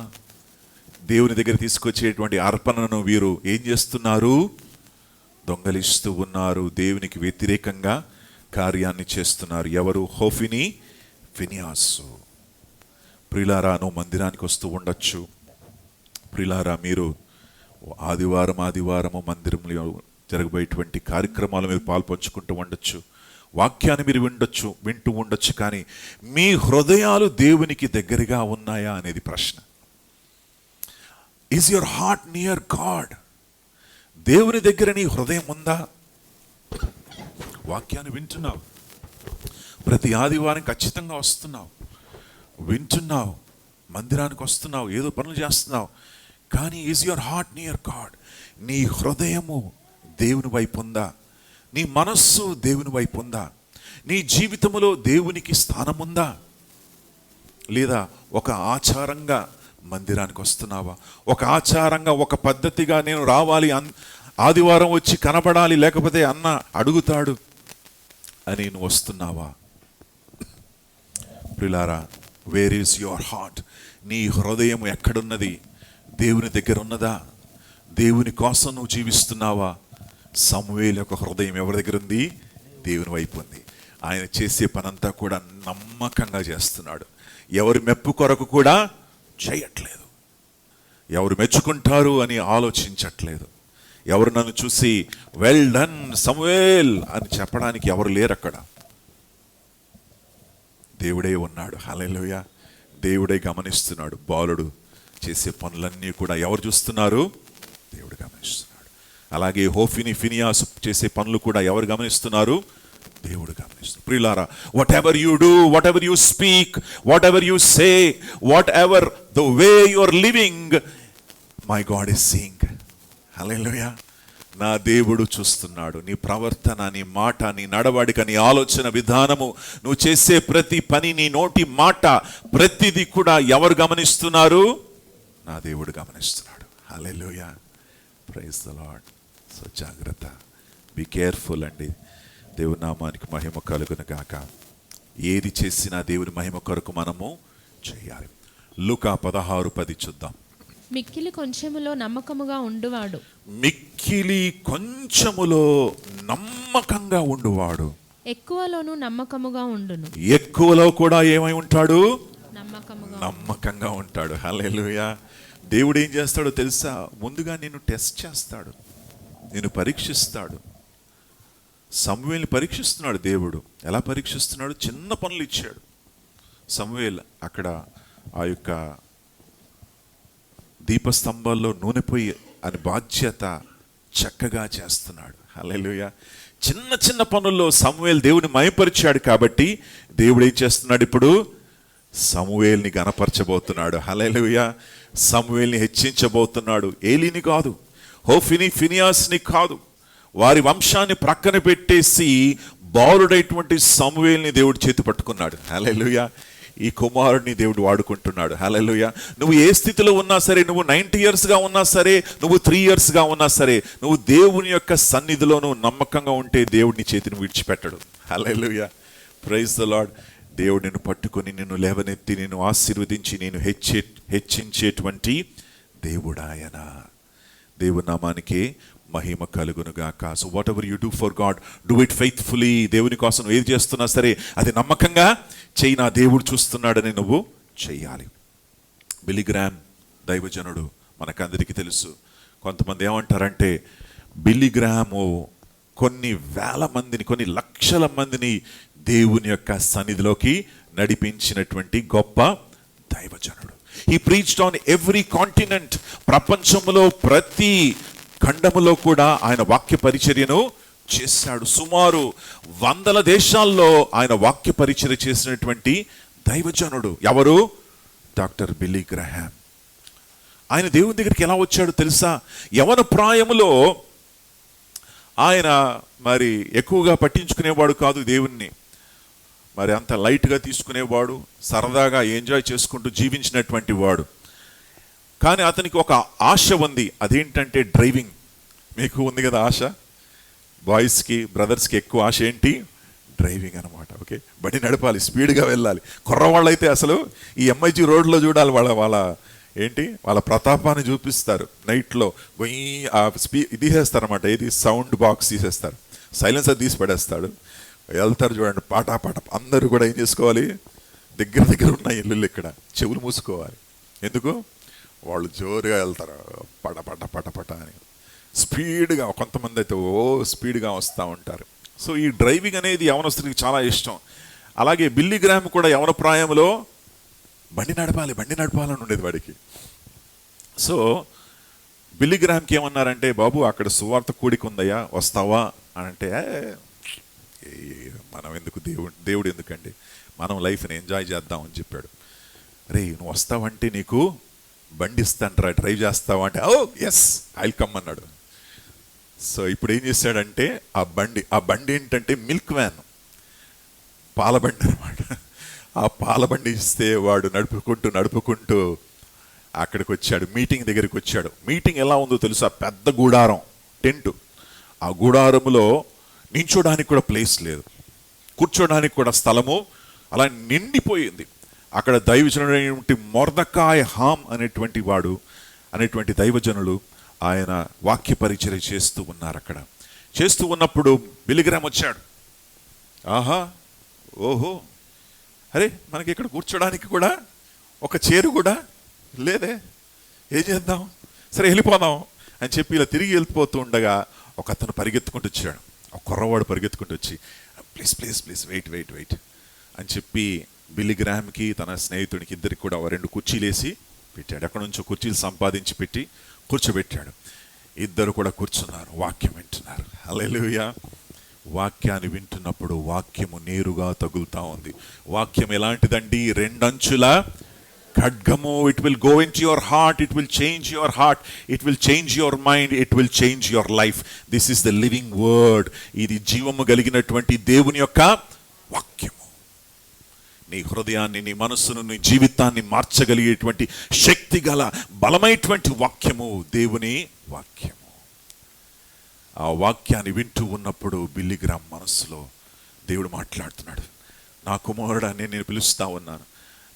S1: దేవుని దగ్గర తీసుకొచ్చేటువంటి అర్పణను వీరు ఏం చేస్తున్నారు? దొంగలిస్తూ ఉన్నారు. దేవునికి వ్యతిరేకంగా కార్యాన్ని చేస్తున్నారు. ఎవరు? హోఫీని, ఫినియాసు. ప్రియులారా, నువ్వు మందిరానికి వస్తూ ఉండొచ్చు. ప్రియులారా, మీరు ఆదివారము మందిరంలో జరగబోయేటువంటి కార్యక్రమాలు మీరు పాల్పంచుకుంటూ ఉండొచ్చు. వాక్యాన్ని మీరు వింటూ ఉండొచ్చు, కానీ మీ హృదయాలు దేవునికి దగ్గరగా ఉన్నాయా అనేది ప్రశ్న. Is your heart near God? దేవుని దగ్గర నీ హృదయం ఉందా? వాక్యాన్ని వింటున్నావు, ప్రతి ఆదివారం ఖచ్చితంగా వస్తున్నావు, వింటున్నావు, మందిరానికి వస్తున్నావు, ఏదో పనులు చేస్తున్నావు, కానీ is your heart near God? నీ హృదయము దేవుని వైపు ఉందా? నీ మనస్సు దేవుని వైపు ఉందా? నీ జీవితంలో దేవునికి స్థానం ఉందా? లేదా ఒక ఆచారంగా మందిరానికి వస్తున్నావా? ఒక ఆచారంగా, ఒక పద్ధతిగా నేను రావాలి, ఆదివారం వచ్చి కనబడాలి, లేకపోతే అన్న అడుగుతాడు అని నువ్వు వస్తున్నావా? ప్రియులారా, వేర్ ఈజ్ యువర్ హార్ట్? నీ హృదయం ఎక్కడున్నది? దేవుని దగ్గర ఉన్నదా? దేవుని కోసం నువ్వు జీవిస్తున్నావా? సమూయేలు యొక్క హృదయం ఎవరి దగ్గర ఉంది? దేవుని వైపు ఉంది. ఆయన చేసే పనంతా కూడా నమ్మకంగా చేస్తున్నాడు. ఎవరి మెప్పు కొరకు కూడా చేయట్లేదు. ఎవరు మెచ్చుకుంటారు అని ఆలోచించట్లేదు. ఎవరు నన్ను చూసి వెల్ డన్ సమూయేల్ అని చెప్పడానికి ఎవరు లేరు అక్కడ. దేవుడే ఉన్నాడు. హల్లెలూయా. దేవుడే గమనిస్తున్నాడు. బాలుడు చేసే పనులన్నీ కూడా ఎవరు చూస్తున్నారు? దేవుడు గమనిస్తున్నాడు. అలాగే హోఫీని, ఫినియాస్ చేసే పనులు కూడా ఎవరు గమనిస్తున్నారు? దేవుడు గమనిస్తున్నారు. ప్రియులారా, whatever you do, whatever you speak, whatever you say, whatever the way you are living, my God is seeing. Hallelujah. నా దేవుడు చూస్తున్నాడు. నీ ప్రవర్తన, నీ మాట, నీ నడవడిక, నీ ఆలోచన విధానము, నువ్వు చేసే ప్రతి పని, నీ నోటి మాట, ప్రతిదీ కూడా ఎవరు గమనిస్తున్నారు? నా దేవుడు గమనిస్తున్నాడు. Hallelujah. Praise the Lord. So జాగ్రత్త, బి కేర్ఫుల్ అండి. దేవుని నామానికి మహిమ కలుగును గాక. ఏది చేసినా దేవుని మహిమ కొరకు మనము చేయాలి. లూకా 16:10 చూద్దాం.
S2: మిక్కిలి కొంచెములో నమ్మకముగా ఉండువాడు.
S1: మిక్కిలి కొంచెములో నమ్మకంగా ఉండువాడు
S2: ఎక్కువలోను నమ్మకముగా ఉండును.
S1: ఎక్కువలో కూడా ఏమై ఉంటాడు?
S2: నమ్మకంగా
S1: ఉంటాడు. హల్లెలూయా. దేవుడు ఏం చేస్తాడో తెలుసా? ముందుగా నిన్ను టెస్ట్ చేస్తాడు, నిన్ను పరీక్షిస్తాడు. సమూయేలుని పరీక్షిస్తున్నాడు దేవుడు. ఎలా పరీక్షిస్తున్నాడు? చిన్న పనులు ఇచ్చాడు. సమూయేలు అక్కడ ఆ యొక్క దీపస్తంభాల్లో నూనె పొయ్యి అని బాధ్యత చక్కగా చేస్తున్నాడు. హల్లెలూయా. చిన్న చిన్న పనుల్లో సమూయేలు దేవుని మయపరిచాడు కాబట్టి దేవుడు ఏం చేస్తున్నాడు? ఇప్పుడు సమూయేల్ని గణపరచబోతున్నాడు. హల్లెలూయా. సమూయేల్ని హెచ్చించబోతున్నాడు. ఏలీని కాదు, హోఫిని ఫినియాస్ని కాదు, వారి వంశాన్ని ప్రక్కన పెట్టేసి బాలుడైనటువంటి సమూయేల్ని దేవుడు చేతి పట్టుకున్నాడు. హల్లెలూయా. ఈ కుమారుడిని దేవుడు వాడుకుంటున్నాడు. హల్లెలూయా. నువ్వు ఏ స్థితిలో ఉన్నా సరే, నువ్వు 90 yearsగా ఉన్నా సరే, నువ్వు 3 yearsగా ఉన్నా సరే, నువ్వు దేవుని యొక్క సన్నిధిలో నువ్వు నమ్మకంగా ఉంటే దేవుడిని చేతిని విడిచిపెట్టడు. హల్లెలూయా. Praise the Lord. దేవుడు నిన్ను పట్టుకొని నిన్ను లేవనెత్తి నిన్ను ఆశీర్వదించి నేను హెచ్చించేటువంటి దేవుడు ఆయన. దేవుని నామానికి మహిమ కలుగునుగాక. So what ever you do for God, do it faithfully. దేవుని కోసం ఏది చేస్తున్నా సరే అది నమ్మకంగా చెయ్యి, నా దేవుడు చూస్తున్నాడని నువ్వు చెయ్యాలి. బిల్లీ గ్రామ్ దైవజనుడు మనకందరికీ తెలుసు. కొంతమంది ఏమంటారంటే బిల్లీ గ్రాము కొన్ని వేల మందిని, కొన్ని లక్షల మందిని దేవుని యొక్క సన్నిధిలోకి నడిపించినటువంటి గొప్ప దైవజనుడు. He preached on every continent. ప్రపంచంలో ప్రతి ఖండములో కూడా ఆయన వాక్య పరిచర్యను చేశాడు. సుమారు 100 దేశాల్లో ఆయన వాక్య పరిచర్య చేసినటువంటి దైవజనుడు ఎవరు? Doctor Billy Graham. ఆయన దేవుని దగ్గరికి ఎలా వచ్చాడు తెలుసా? యవన ప్రాయములో ఆయన మరి ఎక్కువగా పట్టించుకునేవాడు కాదు దేవుణ్ణి. మరి అంత లైట్గా తీసుకునేవాడు, సరదాగా ఎంజాయ్ చేసుకుంటూ జీవించినటువంటి వాడు. కానీ అతనికి ఒక ఆశ ఉంది. అదేంటంటే డ్రైవింగ్. మీకు ఉంది కదా ఆశ, బాయ్స్కి బ్రదర్స్కి ఎక్కువ ఆశ ఏంటి? డ్రైవింగ్ అనమాట. ఓకే, బండి నడపాలి, స్పీడ్గా వెళ్ళాలి. కుర్రవాళ్ళు అయితే అసలు ఈ ఎంఐజీ రోడ్లో చూడాలి, వాళ్ళ ప్రతాపాన్ని చూపిస్తారు. నైట్లో గొయ్యి ఆ తీసేస్తారనమాట. ఏది సౌండ్ బాక్స్ తీసేస్తారు, సైలెన్సర్ తీసి పడేస్తాడు, వెళ్తారు. చూడండి పాట అందరూ కూడా ఏం చేసుకోవాలి? దగ్గర ఉన్న ఇల్లు ఇక్కడ చెవులు మూసుకోవాలి. ఎందుకు? వాళ్ళు జోరుగా వెళ్తారు, పట అని స్పీడ్గా. కొంతమంది అయితే స్పీడ్గా వస్తూ ఉంటారు. సో ఈ డ్రైవింగ్ అనేది యవనస్తుడికి చాలా ఇష్టం. అలాగే బిల్లీ గ్రామ్ కూడా యవన ప్రాయంలో బండి నడపాలని ఉండేది వాడికి. సో బిల్లీ గ్రామ్కి ఏమన్నారంటే, బాబు అక్కడ సువార్త కూడిక ఉందయ్యా, వస్తావా అని అంటే, మనం ఎందుకు, దేవుడు ఎందుకండి, మనం లైఫ్ని ఎంజాయ్ చేద్దాం అని చెప్పాడు. రే నువ్వు వస్తావంటే నీకు బండి ఇస్తాంట్రా, డ్రైవ్ చేస్తావా అంటే, ఓ ఎస్ ఐ విల్ కమ్ అన్నాడు. సో ఇప్పుడు ఏం చేశాడంటే ఆ బండి ఏంటంటే మిల్క్ వ్యాన్, పాలబండి అనమాట. ఆ పాలబండి ఇస్తే వాడు నడుపుకుంటూ అక్కడికి వచ్చాడు, మీటింగ్ దగ్గరికి వచ్చాడు. మీటింగ్ ఎలా ఉందో తెలుసా? పెద్ద గూడారం, టెంటు. ఆ గూడారంలో నించోడానికి కూడా ప్లేస్ లేదు, కూర్చోడానికి కూడా స్థలము అలా నిండిపోయింది. అక్కడ దైవజనుడైనటువంటి మొర్దెకాయ్ హామ్ అనేటువంటి దైవజనులు ఆయన వాక్య పరిచర్య చేస్తూ ఉన్నారు. అక్కడ చేస్తూ ఉన్నప్పుడు బిల్లీ గ్రామ్ వచ్చాడు. ఓహో, అరే మనకి ఇక్కడ కూర్చోడానికి కూడా ఒక చైరు కూడా లేదే, ఏం చేద్దాం, సరే వెళ్ళిపోదాం అని చెప్పి ఇలా తిరిగి వెళ్ళిపోతూ ఉండగా ఒక అతను పరిగెత్తుకుంటూ వచ్చాడు. ఒక కుర్రవాడు పరిగెత్తుకుంటూ వచ్చి, ప్లీజ్ వెయిట్ అని చెప్పి బిల్లీ గ్రామ్కి తన స్నేహితుడికి ఇద్దరికి కూడా 2 కుర్చీలు వేసి పెట్టాడు. అక్కడ నుంచో కుర్చీలు సంపాదించి పెట్టి కూర్చోబెట్టాడు. ఇద్దరు కూడా కూర్చున్నారు, వాక్యం వింటున్నారు. హల్లెలూయా. వాక్యాన్ని వింటున్నప్పుడు వాక్యము నేరుగా తగులుతా ఉంది. వాక్యం ఎలాంటిదండి? 2 అంచుల ఖడ్గము. It will go in to your heart, it will change your heart, it will change your mind, it will change your life. This is the living word. ఇది జీవము కలిగినటువంటి దేవుని యొక్క వాక్యము. నీ హృదయాన్ని, నీ మనస్సును, నీ జీవితాన్ని మార్చగలిగేటువంటి శక్తి గల బలమైనటువంటి వాక్యము దేవుని వాక్యము. ఆ వాక్యాన్ని వింటూ ఉన్నప్పుడు బిల్లీ గ్రామ్ మనస్సులో దేవుడు మాట్లాడుతున్నాడు. నా కుమారుడా, నేను పిలుస్తా ఉన్నాను,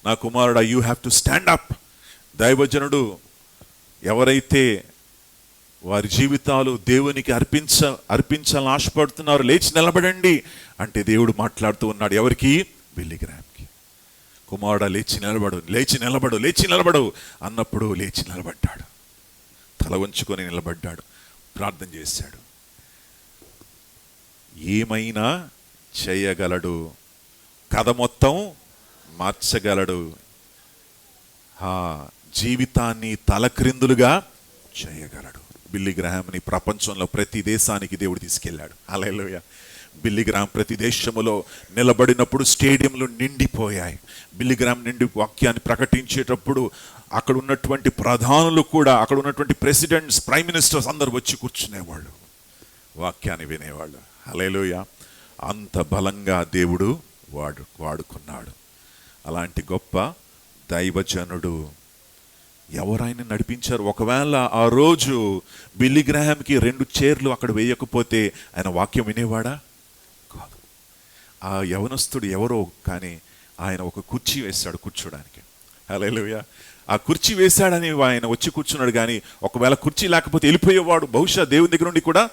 S1: నా కుమారుడా, you have to stand up. దైవజనుడు ఎవరైతే వారి జీవితాలు దేవునికి అర్పించాలని ఆశపడుతున్నారు, లేచి నిలబడండి అంటే దేవుడు మాట్లాడుతూ ఉన్నాడు. ఎవరికి? బిల్లీ గ్రామ్కి. కుమారుడా లేచి నిలబడు అన్నప్పుడు లేచి నిలబడ్డాడు. తల వంచుకొని నిలబడ్డాడు, ప్రార్థన చేశాడు. ఏమైనా చేయగలడు, కథ మొత్తం మార్చగలడు, జీవితాన్ని తలక్రిందులుగా చేయగలడు. బిల్లీ గ్రాహాంని ప్రపంచంలో ప్రతి దేశానికి దేవుడు తీసుకెళ్ళాడు. హల్లెలూయా. బిల్లిగ్రామ్ ప్రతి దేశములో నిలబడినప్పుడు స్టేడియంలు నిండిపోయాయి. బిల్లిగ్రామ్ నిండి వాక్యాన్ని ప్రకటించేటప్పుడు అక్కడ ఉన్నటువంటి ప్రధానులు కూడా, అక్కడ ఉన్నటువంటి ప్రెసిడెంట్స్, ప్రైమ్ మినిస్టర్స్ అందరు వచ్చి కూర్చునేవాళ్ళు, వాక్యాన్ని వినేవాళ్ళు. హల్లెలూయా. అంత బలంగా దేవుడు వాడుకున్నాడు. అలాంటి గొప్ప దైవజనుడు ఎవరైనా నడిపించారు. ఒకవేళ ఆ రోజు బిల్లిగ్రాహాంకి 2 చైర్లు అక్కడ వేయకపోతే ఆయన వాక్యం వినేవాడా? కాదు. ఆ యవనస్తుడు ఎవరో కానీ ఆయన ఒక కుర్చీ వేశాడు కూర్చోడానికి. హల్లెలూయా. ఆ కుర్చీ వేశాడని ఆయన వచ్చి కూర్చున్నాడు. కానీ ఒకవేళ కుర్చీ లేకపోతే వెళ్ళిపోయేవాడు, బహుశా దేవుని దగ్గర నుండి కూడా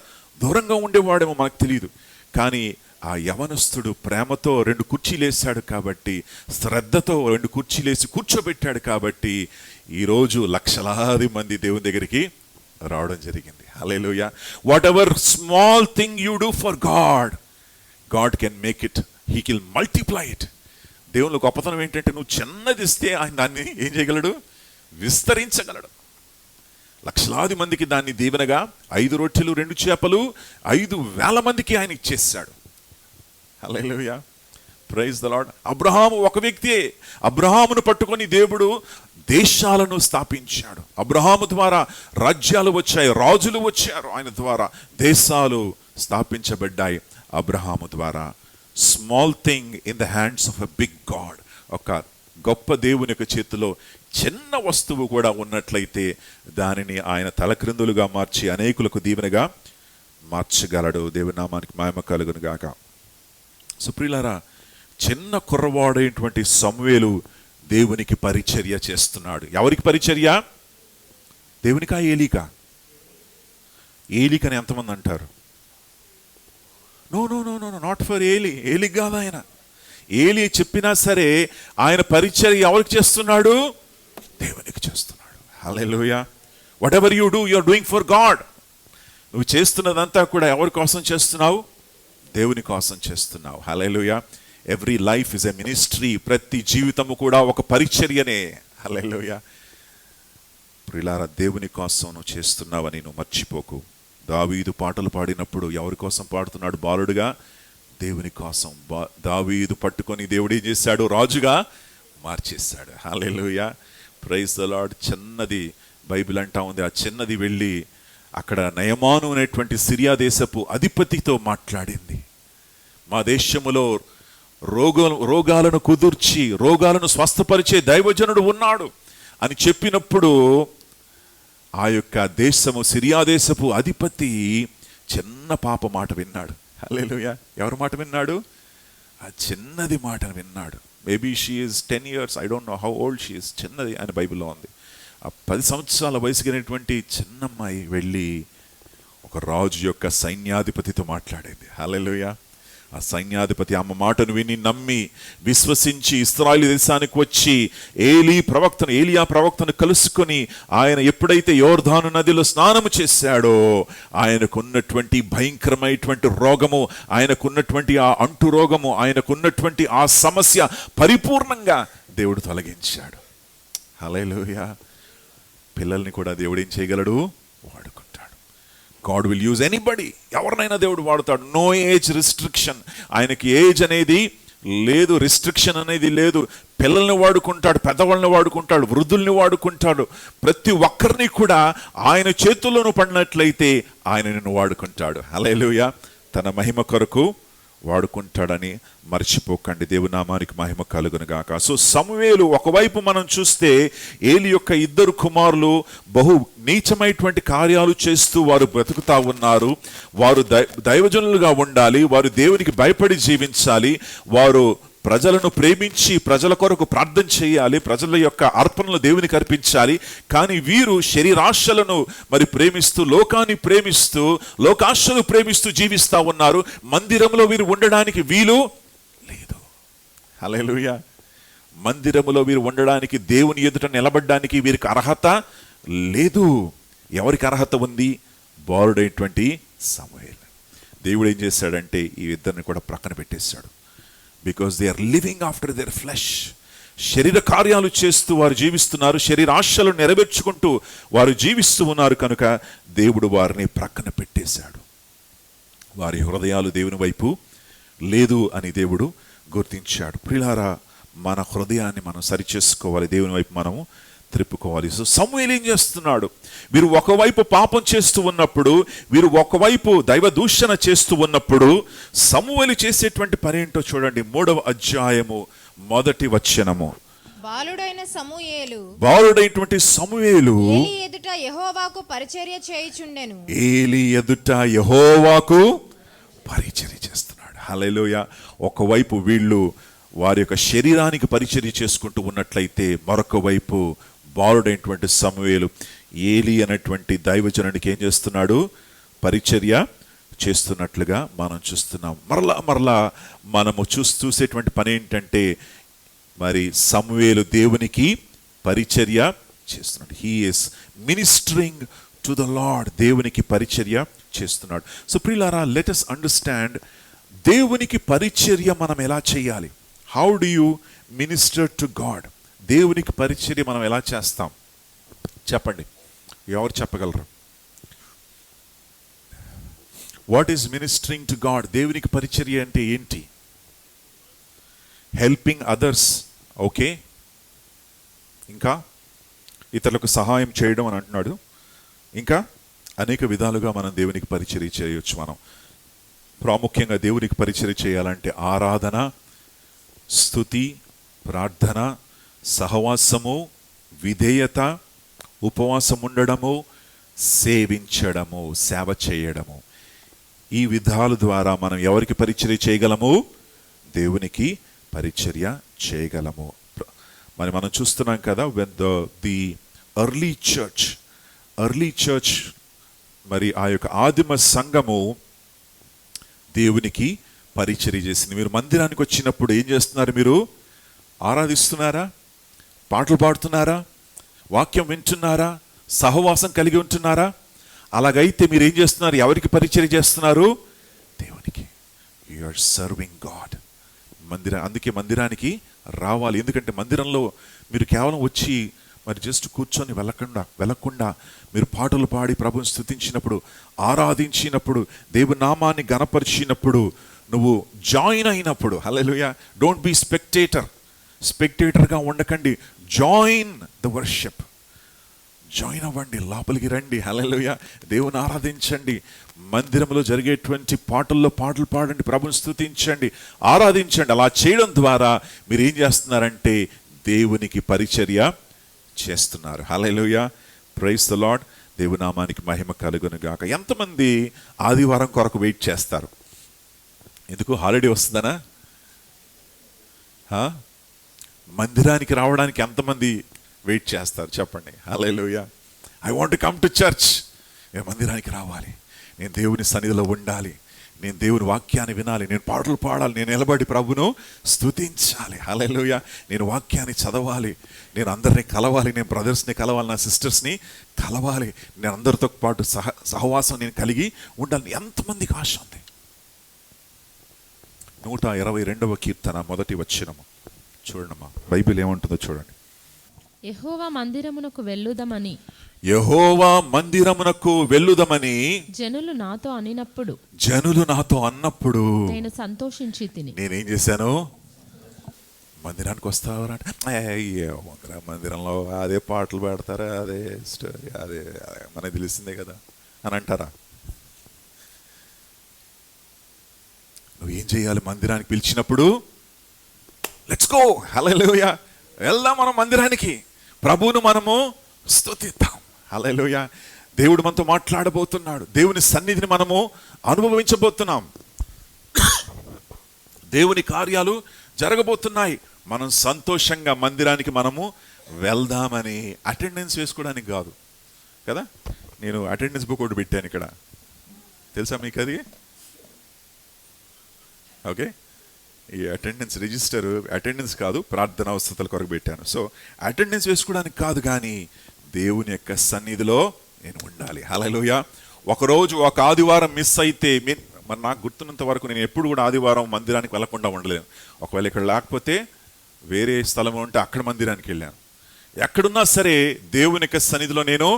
S1: దూరంగా ఉండేవాడేమో, మనకు తెలియదు. కానీ ఆ యవనస్తుడు ప్రేమతో 2 కుర్చీలు వేశాడు కాబట్టి, శ్రద్ధతో 2 కుర్చీలు వేసి కూర్చోబెట్టాడు కాబట్టి ఈరోజు లక్షలాది మంది దేవుని దగ్గరికి రావడం జరిగింది. Hallelujah. Whatever small thing you do for God, God can make it, he can multiply it. దేవుని గొప్పతనం ఏంటంటే నువ్వు చిన్నది ఇస్తే ఆయన దాన్ని ఏం చేయగలడు? విస్తరించగలడు. లక్షలాది మందికి దాన్ని దీవెనగా 5 రొట్టెలు 2 చేపలు 5,000 మందికి ఆయన ఇచ్చేసాడు. Hallelujah. Praise the Lord. Abraham ఒక వ్యక్తియే. అబ్రహామును పట్టుకొని దేవుడు దేశాలను స్థాపించాడు. అబ్రహాము ద్వారా రాజ్యాలు వచ్చాయి, రాజులు వచ్చారు. ఆయన ద్వారా దేశాలు స్థాపించబడ్డాయి అబ్రహాము ద్వారా. Small thing in the hands of a big God. ఒక గొప్ప దేవుని యొక్క చేతిలో చిన్న వస్తువు కూడా ఉన్నట్లయితే దానిని ఆయన తలక్రిందులుగా మార్చి అనేకులకు దీవెనగా మార్చగలడు. దేవుని నామానికి మహిమ కలుగును గాక. సుప్రియులారా, చిన్న కుర్రవాడైనటువంటి సమూయేలు దేవునికి పరిచర్య చేస్తున్నాడు. ఎవరికి పరిచర్య? దేవునికా ఏలీకా? ఏలీకని ఎంతమంది అంటారు? No no no no not for Eli. ఏలికి కాదు ఆయన. ఏలీ చెప్పినా సరే ఆయన పరిచర్య ఎవరికి చేస్తున్నాడు? దేవునికి చేస్తున్నాడు. Hallelujah. Whatever you do, you are doing for God. నువ్వు చేస్తున్నదంతా కూడా ఎవరి కోసం చేస్తున్నావు? దేవుని కోసం చేస్తున్నావు. Hallelujah. Every life is a ministry. ప్రతి జీవితము కూడా ఒక పరిచర్యనే. హల్లెలూయా. ప్రియులారా, దేవుని కోసం నువ్వు చేస్తున్నావని నువ్వు మర్చిపోకు. దావీదు పాటలు పాడినప్పుడు ఎవరి కోసం పాడుతున్నాడు? బాలుడుగా దేవుని కోసం. దావీదు పట్టుకొని దేవుడు ఏం చేశాడు? రాజుగా మార్చేశాడు. హల్లెలూయా. Praise the Lord. చిన్నది బైబిల్ అంటా ఉంది, ఆ చిన్నది వెళ్ళి అక్కడ నయమాను అనేటువంటి సిరియా దేశపు అధిపతితో మాట్లాడింది. మా దేశములో రోగాలను కుదుర్చి రోగాలను స్వస్థపరిచే దైవజనుడు ఉన్నాడు అని చెప్పినప్పుడు ఆ యొక్క దేశము సిరియా దేశపు అధిపతి చిన్న పాప మాట విన్నాడు. హల్లెలూయా. ఎవరి మాట విన్నాడు? ఆ చిన్నది మాట విన్నాడు. Maybe she is 10 years, I don't know how old she is. చిన్నది అని బైబిల్లో ఉంది. ఆ 10 సంవత్సరాల వయసు కలిగినటువంటి చిన్నమ్మాయి వెళ్ళి ఒక రాజు యొక్క సైన్యాధిపతితో మాట్లాడింది. హల్లెలూయా. ఆ సైన్యాధిపతి ఆమె మాటను విని నమ్మి విశ్వసించి ఇశ్రాయేలు దేశానికి వచ్చి ఏలియా ప్రవక్తను కలుసుకొని ఆయన ఎప్పుడైతే యోర్దాను నదిలో స్నానము చేశాడో ఆయనకున్నటువంటి భయంకరమైనటువంటి రోగము, ఆయనకున్నటువంటి ఆ అంటు రోగము, ఆయనకున్నటువంటి ఆ సమస్య పరిపూర్ణంగా దేవుడు తొలగించాడు. హల్లెలూయా. పిల్లల్ని కూడా దేవుడు ఏం చేయగలడు? వాడుకుంటాడు. God will use anybody. ఎవరినైనా దేవుడు వాడుతాడు. No age restriction. ఆయనకి ఏజ్ అనేది లేదు, రిస్ట్రిక్షన్ అనేది లేదు. పిల్లల్ని వాడుకుంటాడు, పెద్దవాళ్ళని వాడుకుంటాడు, వృద్ధుల్ని వాడుకుంటాడు. ప్రతి ఒక్కరిని కూడా ఆయన చేతుల్లోనూ పడినట్లయితే ఆయన నిన్ను వాడుకుంటాడు. హల్లెలూయా. తన మహిమ కొరకు వాడుకుంటాడని మర్చిపోకండి. దేవుని నామానికి మహిమ కలుగును గాక. సో సమూయేలు ఒకవైపు మనం చూస్తే ఏలి యొక్క 2 కుమారులు బహు నీచమైనటువంటి కార్యాలు చేస్తూ వారు బ్రతుకుతా ఉన్నారు. వారు దైవజనులుగా ఉండాలి, వారు దేవునికి భయపడి జీవించాలి, వారు ప్రజలను ప్రేమించి ప్రజల కొరకు ప్రార్థన చేయాలి, ప్రజల యొక్క అర్పణలు దేవునికి అర్పించాలి. కానీ వీరు శరీరాశలను మరి ప్రేమిస్తూ, లోకాన్ని ప్రేమిస్తూ, లోకాశలు ప్రేమిస్తూ జీవిస్తూ ఉన్నారు. మందిరంలో వీరు ఉండడానికి వీలు లేదు. హల్లెలూయా. మందిరములో వీరు ఉండడానికి, దేవుని ఎదుట నిలబడడానికి వీరికి అర్హత లేదు. ఎవరికి అర్హత ఉంది? బాలుడైనటువంటి సమూయేలు. దేవుడు ఏం చేశాడంటే ఈ 2 కూడా ప్రక్కన పెట్టేశాడు. Because they are living after their flesh. శరీర కార్యాలు చేస్తూ వారు జీవిస్తున్నారు, శరీరాశలను నెరవేర్చుకుంటూ వారు జీవిస్తూ ఉన్నారు కనుక దేవుడు వారిని ప్రక్కన పెట్టేశాడు. వారి హృదయాలు దేవుని వైపు లేదు అని దేవుడు గుర్తించాడు. ప్రియులారా, మన హృదయాన్ని మనం సరిచేసుకోవాలి, దేవుని వైపు మనము త్రిప్పుకోవాలి. సో సమూయేలు ఏం చేస్తున్నాడు? వీరు ఒకవైపు పాపం చేస్తూ ఉన్నప్పుడు, వీరు ఒకవైపు దైవ దూషణ చేస్తూ ఉన్నప్పుడు సమూయేలు చేసేటువంటి పని ఏంటో చూడండి. 3వ అధ్యాయము 1వ వచనము. బాలుడైనటువంటి సమూయేలు
S4: ఏలీ ఎదుట యెహోవాకు పరిచర్య చేయుచుండెను.
S1: ఏలీ ఎదుట యెహోవాకు పరిచర్య చేస్తున్నాడు. హల్లెలూయా. ఒకవైపు వీళ్ళు వారి యొక్క శరీరానికి పరిచర్య చేసుకుంటూ ఉన్నట్లయితే, మరొక వైపు బాలుడైనటువంటి సమూయేలు ఏలీ అనేటువంటి దైవజనుడికి ఏం చేస్తున్నాడు? పరిచర్య చేస్తున్నట్లుగా మనం చూస్తున్నాం. మరలా మనము చూసేటువంటి పని ఏంటంటే, మరి సమూయేలు దేవునికి పరిచర్య చేస్తున్నాడు. He is ministering to the lord. దేవునికి పరిచర్య చేస్తున్నాడు. సో ప్రియులారా, లెట్ us అండర్స్టాండ్, దేవునికి పరిచర్య మనం ఎలా చేయాలి? How do you minister to God? దేవునికి పరిచర్య మనం ఎలా చేస్తాం? చెప్పండి, ఎవరు చెప్పగలరు? What is ministering to God? దేవునికి పరిచర్య అంటే ఏంటి? Helping others, okay. ఇంకా ఇతరులకు సహాయం చేయడం అని అంటున్నాడు. ఇంకా అనేక విధాలుగా మనం దేవునికి పరిచర్య చేయొచ్చు. మనం ప్రాముఖ్యంగా దేవునికి పరిచర్య చేయాలంటే ఆరాధన, స్తుతి, ప్రార్థన, సహవాసము, విధేయత, ఉపవాసం ఉండడము, సేవించడము, సేవ చేయడము. ఈ విధాల ద్వారా మనం ఎవరికి పరిచర్య చేయగలము? దేవునికి పరిచర్య చేయగలము. మరి మనం చూస్తున్నాం కదా, వెన్ ది ఎర్లీ చర్చ్ మరి ఆ యొక్క ఆదిమ సంఘము దేవునికి పరిచర్య చేసింది. మీరు మందిరానికి వచ్చినప్పుడు ఏం చేస్తున్నారు? మీరు ఆరాధిస్తున్నారా? పాటలు పాడుతున్నారా? వాక్యం వింటున్నారా? సహవాసం కలిగి ఉంటున్నారా? అలాగైతే మీరు ఏం చేస్తున్నారు? ఎవరికి పరిచర్య చేస్తున్నారు? దేవునికి. You are serving God. అందుకే మందిరానికి రావాలి. ఎందుకంటే మందిరంలో మీరు కేవలం వచ్చి మరి జస్ట్ కూర్చొని వెళ్ళకుండా మీరు పాటలు పాడి ప్రభుని స్తుతించినప్పుడు, ఆరాధించినప్పుడు, దేవుని నామాన్ని గణపరిచినప్పుడు, నువ్వు జాయిన్ అయినప్పుడు, హల్లెలూయా, డోంట్ బీ స్పెక్టేటర్గా ఉండకండి. Join the worship. జాయిన్ అవ్వండి, లోపలికి రండి. హల్లెలూయా, దేవుని ఆరాధించండి. మందిరంలో జరిగేటువంటి పాటల్లో పాటలు పాడండి, ప్రభుని స్తుతించండి, ఆరాధించండి. అలా చేయడం ద్వారా మీరు ఏం చేస్తున్నారంటే దేవునికి పరిచర్య చేస్తున్నారు. హల్లెలూయా, ప్రైజ్ ద లార్డ్. దేవుని నామానికి మహిమ కలుగును గాక. ఎంతమంది ఆదివారం కొరకు వెయిట్ చేస్తారు? ఎందుకు? హాలిడే వస్తుందనా? మందిరానికి రావడానికి ఎంతమంది వెయిట్ చేస్తారు? చెప్పండి. Hallelujah. I want to come to church. నేను మందిరానికి రావాలి, నేను దేవుని సన్నిధిలో ఉండాలి, నేను దేవుని వాక్యాన్ని వినాలి, నేను పాటలు పాడాలి, నేను నిలబడి ప్రభును స్తుతించాలి. హల్లెలూయా. నేను వాక్యాన్ని చదవాలి, నేను అందరినీ కలవాలి, నేను బ్రదర్స్ని కలవాలి, నా సిస్టర్స్ని కలవాలి, నేను అందరితో పాటు సహవాసం నేను కలిగి ఉండాలి. ఎంతమందికి ఆశ ఉంది? 122వ కీర్తన 1వ వచనము చూడండమ్మా. బైబిల్ ఏమంటుందో చూడండి.
S2: యెహోవా మందిరమునకు వెళ్ళుదమని
S1: జనులు
S2: నాతో
S1: అన్నప్పుడు
S2: నేను సంతోషించి తిని.
S1: నేనేం చేశాను? మందిరానికి వస్తావరా? మందిరంలో అదే పాటలు పాడతారా, అదే స్టోరీ, అదే మనకు తెలిసిందే కదా అని అంటారా? నువ్వేం చేయాలి? మందిరానికి పిలిచినప్పుడు లెట్స్ గో, హల్లెలూయా, వెళ్దాం మనం మందిరానికి, ప్రభువును మనము స్తుతిద్దాం. హల్లెలూయా. దేవుడు మనతో మాట్లాడబోతున్నాడు, దేవుని సన్నిధిని మనము అనుభవించబోతున్నాం, దేవుని కార్యాలు జరగబోతున్నాయి. మనం సంతోషంగా మందిరానికి మనము వెళ్దామని, అటెండెన్స్ వేసుకోవడానికి కాదు కదా. నేను అటెండెన్స్ బుక్ ఒకటి పెట్టాను ఇక్కడ, తెలుసా మీకు అది? ఓకే, ఈ అటెండెన్స్ రిజిస్టర్, అటెండెన్స్ కాదు, ప్రార్థన అవసరతల కొరకు పెట్టాను. సో అటెండెన్స్ వేసుకోవడానికి కాదు, కానీ దేవుని యొక్క సన్నిధిలో నేను ఉండాలి. హల్లెలూయా. ఒకరోజు ఒక ఆదివారం మిస్ అయితే, మరి నాకు గుర్తున్నంత వరకు నేను ఎప్పుడు కూడా ఆదివారం మందిరానికి వెళ్ళకుండా ఉండలేను. ఒకవేళ ఇక్కడ లేకపోతే వేరే స్థలం ఉంటే అక్కడ మందిరానికి వెళ్ళాను. ఎక్కడున్నా సరే దేవుని యొక్క సన్నిధిలో నేను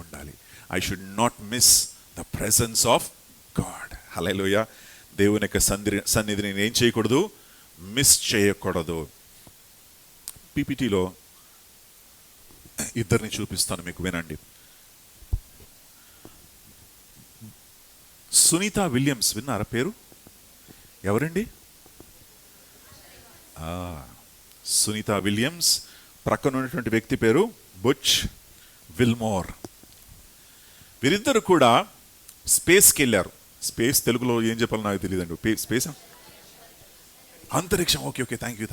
S1: ఉండాలి. I should not miss the presence of God. Hallelujah. దేవుని యొక్క సన్నిధిని నేను ఏం చేయకూడదు, మిస్ చేయకూడదు. పీపీటీలో ఇద్దరిని చూపిస్తాను మీకు, వినండి. సునీత విలియమ్స్ విన్నారా పేరు? ఎవరండి? సునీత విలియమ్స్. ప్రక్కన ఉన్నటువంటి వ్యక్తి పేరు బుచ్ విల్మోర్. వీరిద్దరు కూడా స్పేస్కి వెళ్ళారు. స్పేస్ తెలుగులో ఏం చెప్పాలో నాకు తెలియదండి. స్పేస్ అంతరిక్షం. Okay okay, thank you.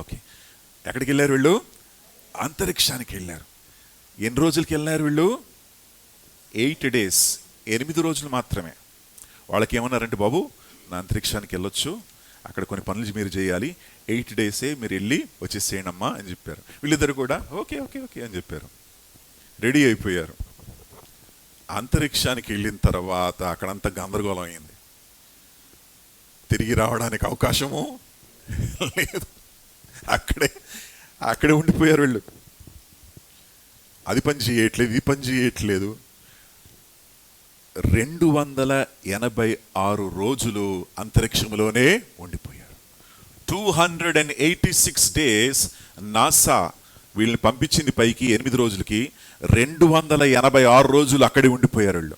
S1: Okay, ఎక్కడికి వెళ్ళారు వీళ్ళు? అంతరిక్షానికి వెళ్ళారు. ఎన్ని రోజులకి వెళ్ళారు వీళ్ళు? 8 days, 8 రోజులు మాత్రమే. వాళ్ళకి ఏమన్నారంటే, బాబు నా అంతరిక్షానికి వెళ్ళొచ్చు, అక్కడ కొన్ని పనులు మీరు చేయాలి, 8 days మీరు వెళ్ళి వచ్చేసేయండమ్మా అని చెప్పారు. వీళ్ళిద్దరు కూడా ఓకే అని చెప్పారు, రెడీ అయిపోయారు. అంతరిక్షానికి వెళ్ళిన తర్వాత అక్కడంతా గందరగోళం అయింది. తిరిగి రావడానికి అవకాశము లేదు. అక్కడే ఉండిపోయారు వీళ్ళు. అది పని చేయట్లేదు, ఇది పని చేయట్లేదు. 286 రోజులు అంతరిక్షంలోనే ఉండిపోయారు. 286 days నాసా వీళ్ళని పంపించింది పైకి 8 రోజులకి. 286 రోజులు అక్కడే ఉండిపోయారు వీళ్ళు.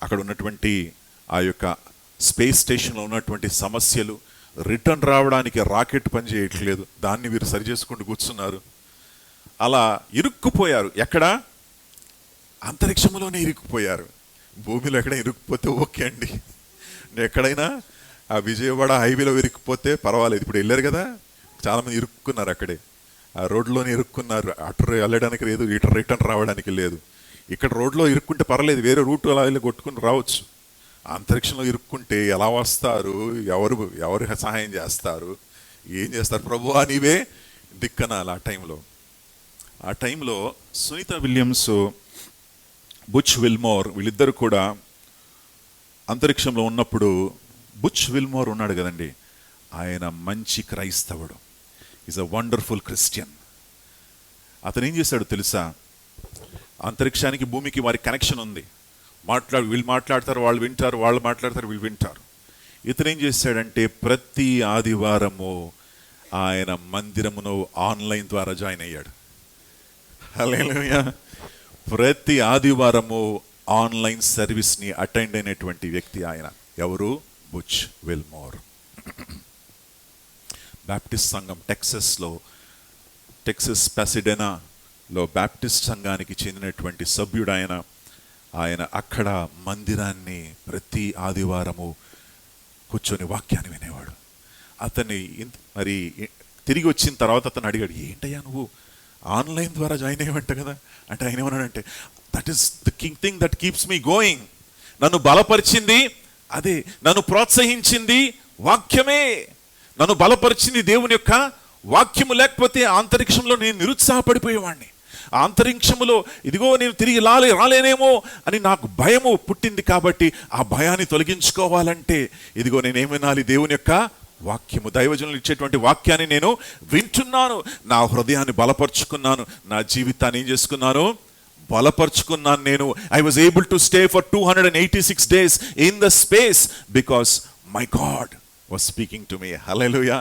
S1: అక్కడ ఉన్నటువంటి ఆ యొక్క స్పేస్ స్టేషన్లో ఉన్నటువంటి సమస్యలు, రిటర్న్ రావడానికి రాకెట్ పని చేయట్లేదు, దాన్ని వీరు సరి చేసుకుంటూ కూర్చున్నారు. అలా ఇరుక్కుపోయారు. ఎక్కడ? అంతరిక్షంలోనే ఇరుక్కుపోయారు. భూమిలో ఎక్కడ ఇరుక్కుపోతే ఓకే అండి, ఎక్కడైనా ఆ విజయవాడ హైవేలో ఇరుక్కుపోతే పర్వాలేదు. ఇప్పుడు వెళ్ళారు కదా, చాలామంది ఇరుక్కున్నారు అక్కడే, ఆ రోడ్లోనే ఇరుక్కున్నారు. అటు వెళ్ళడానికి లేదు, ఇటు రిటర్న్ రావడానికి లేదు. ఇక్కడ రోడ్లో ఇరుక్కుంటే పర్లేదు, వేరే రూట్ అలా వెళ్ళి కొట్టుకుని రావచ్చు. అంతరిక్షంలో ఇరుక్కుంటే ఎలా వస్తారు? ఎవరు సహాయం చేస్తారు? ఏం చేస్తారు? ప్రభువా నీవే దిక్కనాలి. ఆ టైంలో సునీత విలియమ్స్, బుచ్ విల్మోర్ వీళ్ళిద్దరు కూడా అంతరిక్షంలో ఉన్నప్పుడు, బుచ్ విల్మోర్ ఉన్నాడు కదండి, ఆయన మంచి క్రైస్తవుడు, ఈజ్ అ వండర్ఫుల్ క్రిస్టియన్. అతను ఏం చేశాడు తెలుసా? అంతరిక్షానికి భూమికి వారి కనెక్షన్ ఉంది. వీళ్ళు మాట్లాడతారు, వాళ్ళు వింటారు, వాళ్ళు మాట్లాడతారు, వీళ్ళు వింటారు. ఇతను ఏం చేశాడంటే, ప్రతి ఆదివారము ఆయన మందిరమును ఆన్లైన్ ద్వారా జాయిన్ అయ్యాడు. హల్లెలూయా. ప్రతి ఆదివారము ఆన్లైన్ సర్వీస్ని అటెండ్ అయినటువంటి వ్యక్తి ఆయన. ఎవరు? Butch Wilmore. బ్యాప్టిస్ట్ సంఘం టెక్సస్ పాసిడెనాలో బ్యాప్టిస్ట్ సంఘానికి చెందినటువంటి సభ్యుడు ఆయన అక్కడ మందిరాన్ని ప్రతి ఆదివారము కూర్చొని వాక్యాన్ని వినేవాడు. అతన్ని మరి తిరిగి వచ్చిన తర్వాత అతను అడిగాడు, ఏంటయ్యా నువ్వు ఆన్లైన్ ద్వారా జాయిన్ అయ్యవంట కదా అంటే, ఆయన ఏమన్నాడంటే, that is the thing that keeps me going. నన్ను బలపరిచింది అదే, నన్ను ప్రోత్సహించింది వాక్యమే. నన్ను బలపరిచింది దేవుని యొక్క వాక్యము. లేకపోతే అంతరిక్షంలో నేను నిరుత్సాహపడిపోయేవాడిని. ఆ అంతరిక్షములో ఇదిగో నేను తిరిగి రాలేనేమో అని నాకు భయము పుట్టింది. కాబట్టి ఆ భయాన్ని తొలగించుకోవాలంటే ఇదిగో నేనేం వినాలి? దేవుని యొక్క వాక్యము, దైవజనులు ఇచ్చేటువంటి వాక్యాన్ని నేను వింటున్నాను. నా హృదయాన్ని బలపరుచుకున్నాను, నా జీవితాన్ని ఏం చేసుకున్నాను? బలపరుచుకున్నాను. నేను I was able to stay for 286 days in the space because my God was speaking to me. హల్లెలూయా.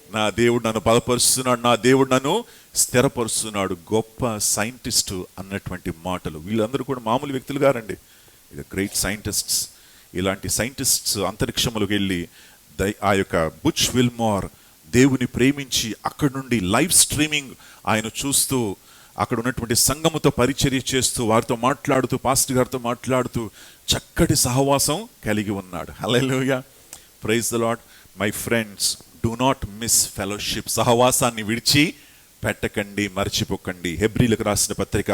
S1: నా దేవుడు నన్ను బలపరుస్తున్నాడు, నా దేవుడు నన్ను స్థిరపరుస్తున్నాడు. గొప్ప సైంటిస్టు అన్నటువంటి మాటలు. వీళ్ళందరూ కూడా మామూలు వ్యక్తులు గారండి, ఇది గ్రేట్ సైంటిస్ట్స్. ఇలాంటి సైంటిస్ట్స్ అంతరిక్షములకు వెళ్ళి ఆ యొక్క బుచ్ విల్మోర్ దేవుని ప్రేమించి అక్కడ నుండి లైవ్ స్ట్రీమింగ్ ఆయన చూస్తూ, అక్కడ ఉన్నటువంటి సంఘముతో పరిచర్య చేస్తూ, వారితో మాట్లాడుతూ, పాస్టర్ గారితో మాట్లాడుతూ చక్కటి సహవాసం కలిగి ఉన్నాడు. హల్లెలూయా. Praise the Lord. My friends, do not miss fellowship. సహవాసాన్ని విడిచి పెట్టకండి, మర్చిపోకండి. హెబ్రీలకు రాసిన పత్రిక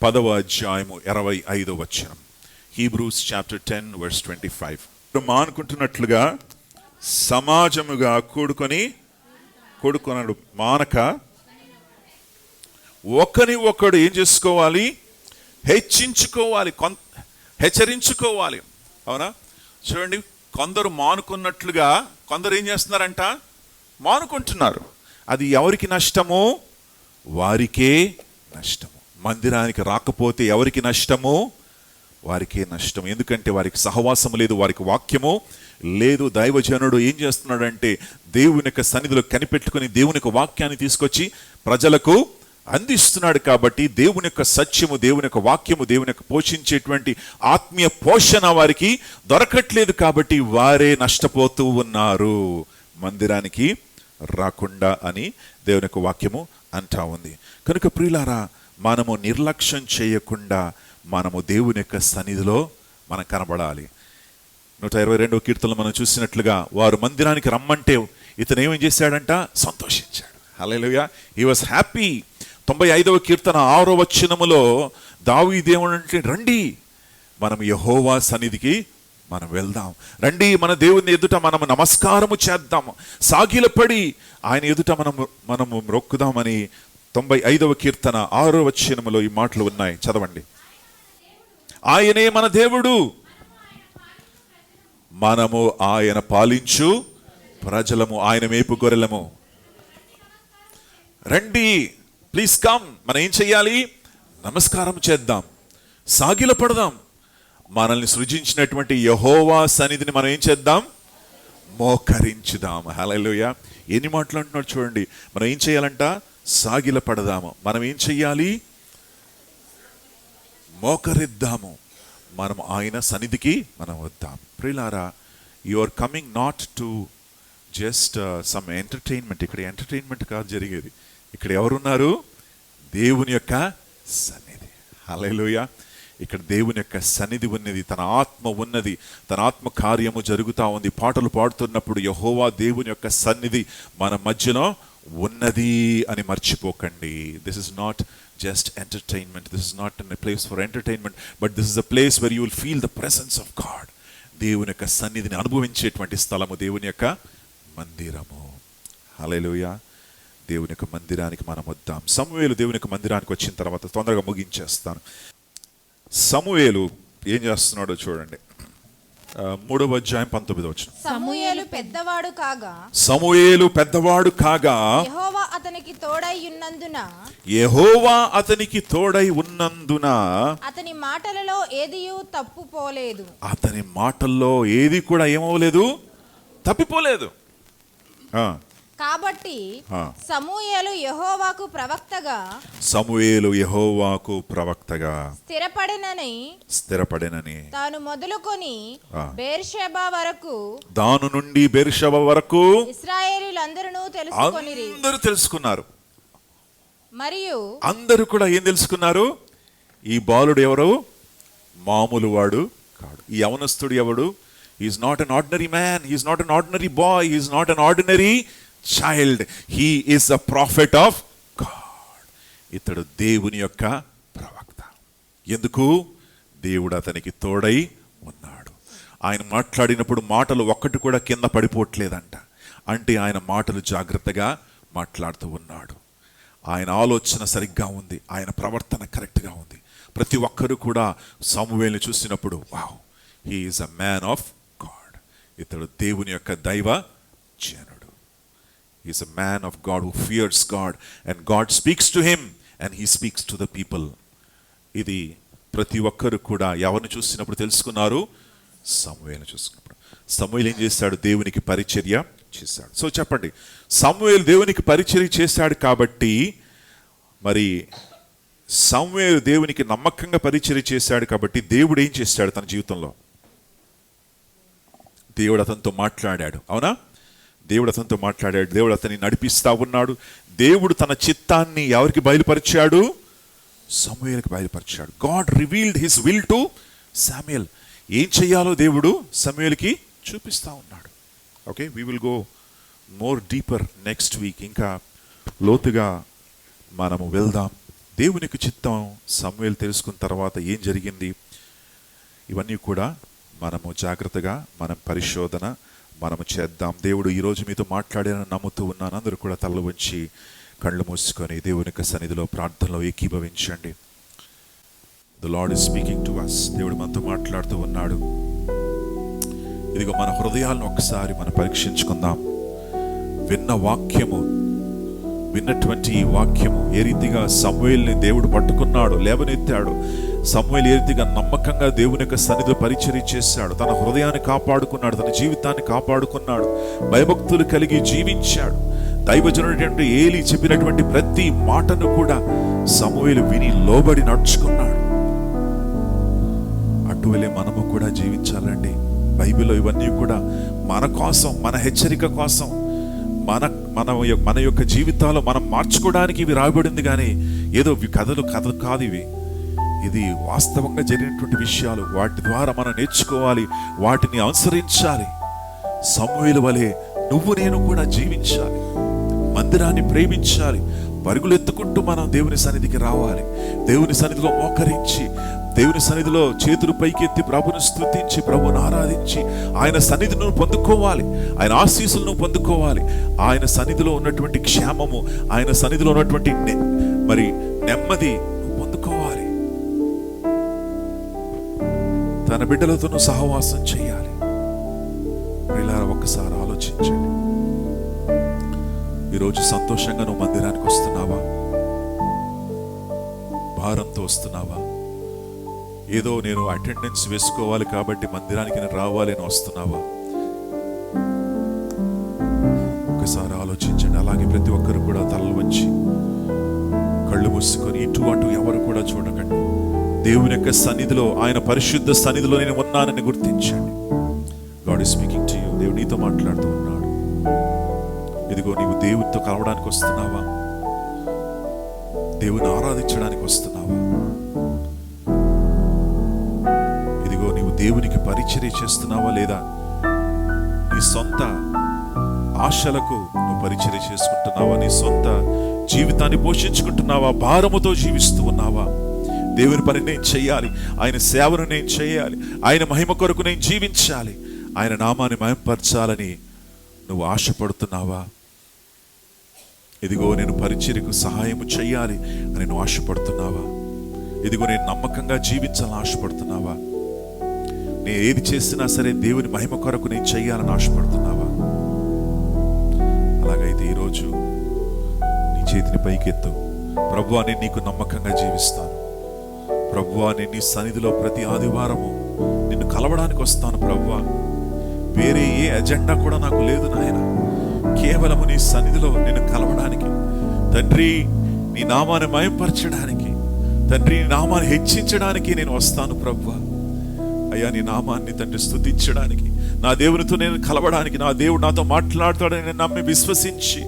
S1: 10వ అధ్యాయము 25వ వచనం. Hebrews chapter 10 verse 25. మానుకుంటున్నట్లుగా సమాజముగా కూడుకొనడు మానక ఒకని ఒకడు ఏం చేసుకోవాలి? హెచ్చించుకోవాలి, హెచ్చరించుకోవాలి. అవునా? చూడండి, కొందరు మానుకున్నట్లుగా కొందరు ఏం చేస్తున్నారంట? మానుకుంటున్నారు. అది ఎవరికి నష్టము? వారికే నష్టము. మందిరానికి రాకపోతే ఎవరికి నష్టము? వారికే నష్టం. ఎందుకంటే వారికి సహవాసం లేదు, వారికి వాక్యము లేదు. దైవజనుడు ఏం చేస్తున్నాడంటే దేవుని యొక్క సన్నిధిలో కనిపెట్టుకుని దేవుని యొక్క వాక్యాన్ని తీసుకొచ్చి ప్రజలకు అందిస్తున్నాడు. కాబట్టి దేవుని యొక్క సత్యము, దేవుని యొక్క వాక్యము, దేవుని యొక్క పోషించేటువంటి ఆత్మీయ పోషణ వారికి దొరకట్లేదు. కాబట్టి వారే నష్టపోతూ ఉన్నారు, మందిరానికి రాకుండా అని దేవుని యొక్క వాక్యము అంటా ఉంది. కనుక ప్రియులారా, మనము నిర్లక్ష్యం చేయకుండా మనము దేవుని యొక్క సన్నిధిలో మనం కనబడాలి. 122వ కీర్తనలో మనం చూసినట్లుగా వారు మందిరానికి రమ్మంటే ఇతను ఏమేం చేశాడంట? సంతోషించాడు. హల్లెలూయా, హి వాస్ హ్యాపీ. 95వ కీర్తన 6వ వచనములో దావీదేవుడంటే, రండి మనం యెహోవా సన్నిధికి మనం వెళ్దాం, రండి మన దేవుని ఎదుట మనము నమస్కారము చేద్దాము, సాగిలపడి ఆయన ఎదుట మనము మొక్కుదామని 95వ కీర్తన 6వ వచనములో ఈ మాటలు ఉన్నాయి. చదవండి. ఆయనే మన దేవుడు, మనము ఆయన పాలించు ప్రజలము, ఆయన మేపు గొర్రెలము. రండి, ప్లీజ్ కమ్. మనం ఏం చెయ్యాలి? నమస్కారం చేద్దాం, సాగిల పడదాం. మనల్ని సృజించినటువంటి యెహోవా సన్నిధిని మనం ఏం చేద్దాం? మోకరించుదాం. హల్లెలూయా. ఎన్ని మాటలు అంటున్నాడు చూడండి. మనం ఏం చేయాలంట? సాగిల పడదాము. మనం ఏం చెయ్యాలి? మోకరిద్దాము. మనం ఆయన సన్నిధికి మనం వద్దాం. ప్రియులారా, you are coming not to just some entertainment. ఇక్కడ ఎంటర్టైన్మెంట్ కాదు జరిగేది. ఇక్కడ ఎవరున్నారు? దేవుని యొక్క సన్నిధి. హల్లెలూయా. ఇక్కడ దేవుని యొక్క సన్నిధి ఉన్నది, తన ఆత్మ ఉన్నది, తన ఆత్మ కార్యము జరుగుతూ ఉంది. పాటలు పాడుతున్నప్పుడు యెహోవా దేవుని యొక్క సన్నిధి మన మధ్యలో ఉన్నది అని మర్చిపోకండి. This is not just entertainment. This is not a place for entertainment, but this is a place where you will feel the presence of God. దేవుని యొక్క సన్నిధిని అనుభవించేటువంటి స్థలము దేవుని యొక్క మందిరము. హల్లెలూయా. దేవుని యొక్క మందిరానికి మనం వద్దాం. సమూయేలు దేవుని యొక్క మందిరానికి వచ్చిన తర్వాత, తొందరగా ముగించేస్తాను, సమూయేలు ఏం చేస్తున్నాడో చూడండి. 3వ అధ్యాయం 19వ వచనం.
S4: సమూయేలు పెద్దవాడు కాగా,
S1: సమూయేలు పెద్దవాడు కాగా
S4: యెహోవా అతనికి తోడై ఉన్నందున,
S1: యెహోవా అతనికి తోడై ఉన్నందున
S4: అతని మాటలలో ఏదియూ తప్పుపోలేదు.
S1: అతని మాటల్లో ఏది కూడా ఏమవలేదు, తప్పిపోలేదు.
S4: కాబట్టి సమూయేలు యెహోవాకు ప్రవక్తగా,
S1: సమూయేలు యెహోవాకు ప్రవక్తగా స్థిరపడినని
S4: తాను మొదలుకొని బెర్షెబా వరకు,
S1: దాను నుండి బెర్షెబా వరకు
S4: ఇశ్రాయేలీయులందరూ
S1: తెలుసుకున్నారు.
S4: మరియు
S1: అందరూ కూడా ఏం తెలుసుకున్నారు? ఈ బాలుడు ఎవరు? మామూలు వాడు కాడు. ఈ యవనస్తుడు ఎవడు? he is not an ordinary man, he is not an ordinary boy, he is not an ordinary child, he is a prophet of God. ఇతడు దేవుని యొక్క ప్రవక్త. ఎందుకు? దేవుడు అతనికి తోడై ఉన్నాడు. ఆయన మాట్లాడినప్పుడు మాటలు ఒక్కటి కూడా కింద పడిపోవట్లేదంట. అంటే ఆయన మాటలు జాగ్రత్తగా మాట్లాడుతూ ఉన్నాడు. ఆయన ఆలోచన సరిగ్గా ఉంది, ఆయన ప్రవర్తన కరెక్ట్గా ఉంది. ప్రతి ఒక్కరు కూడా సమూయేలుని చూసినప్పుడు, wow, he is a man of God. ఇతడు దేవుని యొక్క దైవ జనుడు. He is a man of God who fears God, and God speaks to him and he speaks to the people. ఇది ప్రతి ఒక్కరు కూడా ఎవరిని చూసినప్పుడు తెలుసుకున్నారు? సమూయేలుని చూసినప్పుడు. సమూయేలు ఏం చేశాడు? దేవునికి పరిచర్య చేశాడు. సో చెప్పండి, సమూయేలు దేవునికి పరిచర్య చేశాడు కాబట్టి, మరి సమూయేలు దేవునికి నమ్మకంగా పరిచర్య చేశాడు కాబట్టి దేవుడు ఏం చేశాడు తన జీవితంలో? దేవుడు అతనితో మాట్లాడాడు. అవునా? దేవుడు అతనితో మాట్లాడాడు. దేవుడు అతన్ని నడిపిస్తా ఉన్నాడు. దేవుడు తన చిత్తాన్ని ఎవరికి బయలుపరిచాడు? సమూయేలుకి బయలుపరిచాడు. God revealed his will to Samuel. ఏం చెయ్యాలో దేవుడు సమూయేలుకి చూపిస్తా ఉన్నాడు. Okay, we will go more deeper next week. ఇంకా లోతుగా మనము వెళ్దాం. దేవునికి చిత్తం సమూయేలు తెలుసుకున్న తర్వాత ఏం జరిగింది, ఇవన్నీ కూడా మనము జాగ్రత్తగా మనం పరిశోధన మనము చేద్దాం. దేవుడు ఈరోజు మీతో మాట్లాడాలని నమ్ముతూ ఉన్నాను. అందరూ కూడా తలలు వంచి కళ్ళు మూసుకొని దేవుని యొక్క సన్నిధిలో ప్రార్థనలో ఏకీభవించండి. The Lord is speaking to us. దేవుడు మనతో మాట్లాడుతూ ఉన్నాడు. ఇదిగో మన హృదయాలను ఒకసారి మనం పరీక్షించుకుందాం. విన్నటువంటి ఈ వాక్యము ఏ రీతిగా సమూయేలుని దేవుడు పట్టుకున్నాడు, లేవనెత్తాడు. సమూయేలు ఏ రీతిగా నమ్మకంగా దేవుని యొక్క సన్నిధిలో పరిచర్య చేశాడు, తన హృదయాన్ని కాపాడుకున్నాడు, తన జీవితాన్ని కాపాడుకున్నాడు, భయభక్తులు కలిగి జీవించాడు. దైవజనుడైనటువంటి ఏలీ చెప్పినటువంటి ప్రతి మాటను కూడా సమూయేలు విని లోబడి నడుచుకున్నాడు. అటువలే మనము కూడా జీవించాలండి. బైబిల్లో ఇవన్నీ కూడా మన కోసం, మన హెచ్చరిక కోసం, మన యొక్క జీవితాల్లో మనం మార్చుకోవడానికి ఇవి రాబడింది. కానీ ఏదో కథలు కాదు ఇవి. ఇది వాస్తవంగా జరిగినటువంటి విషయాలు. వాటి ద్వారా మనం నేర్చుకోవాలి, వాటిని అనుసరించాలి. సమూయేలు వలె నువ్వు నేను కూడా జీవించాలి, మందిరాన్ని ప్రేమించాలి, పరుగులెత్తుకుంటూ మనం దేవుని సన్నిధికి రావాలి. దేవుని సన్నిధిలో మోకరించి, దేవుని సన్నిధిలో చేతులు పైకెత్తి ప్రభుని స్తుతించి, ప్రభుని ఆరాధించి ఆయన సన్నిధిని పొందుకోవాలి, ఆయన ఆశీస్సులను పొందుకోవాలి. ఆయన సన్నిధిలో ఉన్నటువంటి క్షేమము, ఆయన సన్నిధిలో ఉన్నటువంటి నెమ్మది పొందుకోవాలి. తన బిడ్డలతోనూ సహవాసం చేయాలి. ఇలా ఒక్కసారి ఆలోచించండి. ఈరోజు సంతోషంగా నువ్వు మందిరానికి వస్తున్నావా? భారంతో వస్తున్నావా? ఏదో నేను అటెండెన్స్ వేసుకోవాలి కాబట్టి మందిరానికి నేను రావాలి అని వస్తున్నావా? ఒకసారి ఆలోచించండి. అలాగే ప్రతి ఒక్కరు కూడా తలలు వంచి కళ్ళు మూసుకొని ఇటు అటు ఎవరు కూడా చూడకండి. దేవుని యొక్క సన్నిధిలో, ఆయన పరిశుద్ధ సన్నిధిలో నేను ఉన్నానని గుర్తించండి. God is speaking to you. దేవుడు నీతో మాట్లాడుతూ ఉన్నాడు. ఇదిగో నీవు దేవునితో కలవడానికి వస్తున్నావా? దేవుని ఆరాధించడానికి వస్తున్నావా? ఇదిగో నీవు దేవునికి పరిచర్య చేస్తున్నావా? లేదా నీ సొంత ఆశలకు నువ్వు పరిచర్య చేసుకుంటున్నావా? నీ సొంత జీవితాన్ని పోషించుకుంటున్నావా? భారముతో జీవిస్తూ ఉన్నావా? దేవుని పని నేను చేయాలి, ఆయన సేవను నేను చేయాలి, ఆయన మహిమ కొరకు నేను జీవించాలి, ఆయన నామాన్ని మహిమపరచాలని నువ్వు ఆశపడుతున్నావా? ఇదిగో నేను పరిచర్యకు సహాయము చెయ్యాలి అని నువ్వు ఆశపడుతున్నావా? ఇదిగో నేను నమ్మకంగా జీవించాలని ఆశపడుతున్నావా? నేను ఏది చేసినా సరే దేవుని మహిమ కొరకు నేను చెయ్యాలని ఆశపడుతున్నావా? అలాగైతే ఈరోజు నీ చేతిని పైకెత్తు. ప్రభువా, నేను నీకు నమ్మకంగా జీవిస్తాను. ప్రభువా, నేను నీ సన్నిధిలో ప్రతి ఆదివారము నిన్ను కలవడానికి వస్తాను. ప్రభువా, వేరే ఏ అజెండా కూడా నాకు లేదు నాయన. కేవలము నీ సన్నిధిలో నిన్ను కలవడానికి తండ్రి, నీ నామాన్ని మహిమపరచడానికి తండ్రి, నీ నామాన్ని హెచ్చించడానికి నేను వస్తాను. ప్రభువా అయ్యా, నీ నామాన్ని తండ్రి స్తుతించడానికి, నా దేవునితో నేను కలవడానికి, నా దేవుడు నాతో మాట్లాడతాడని నేను నమ్మి విశ్వసించి,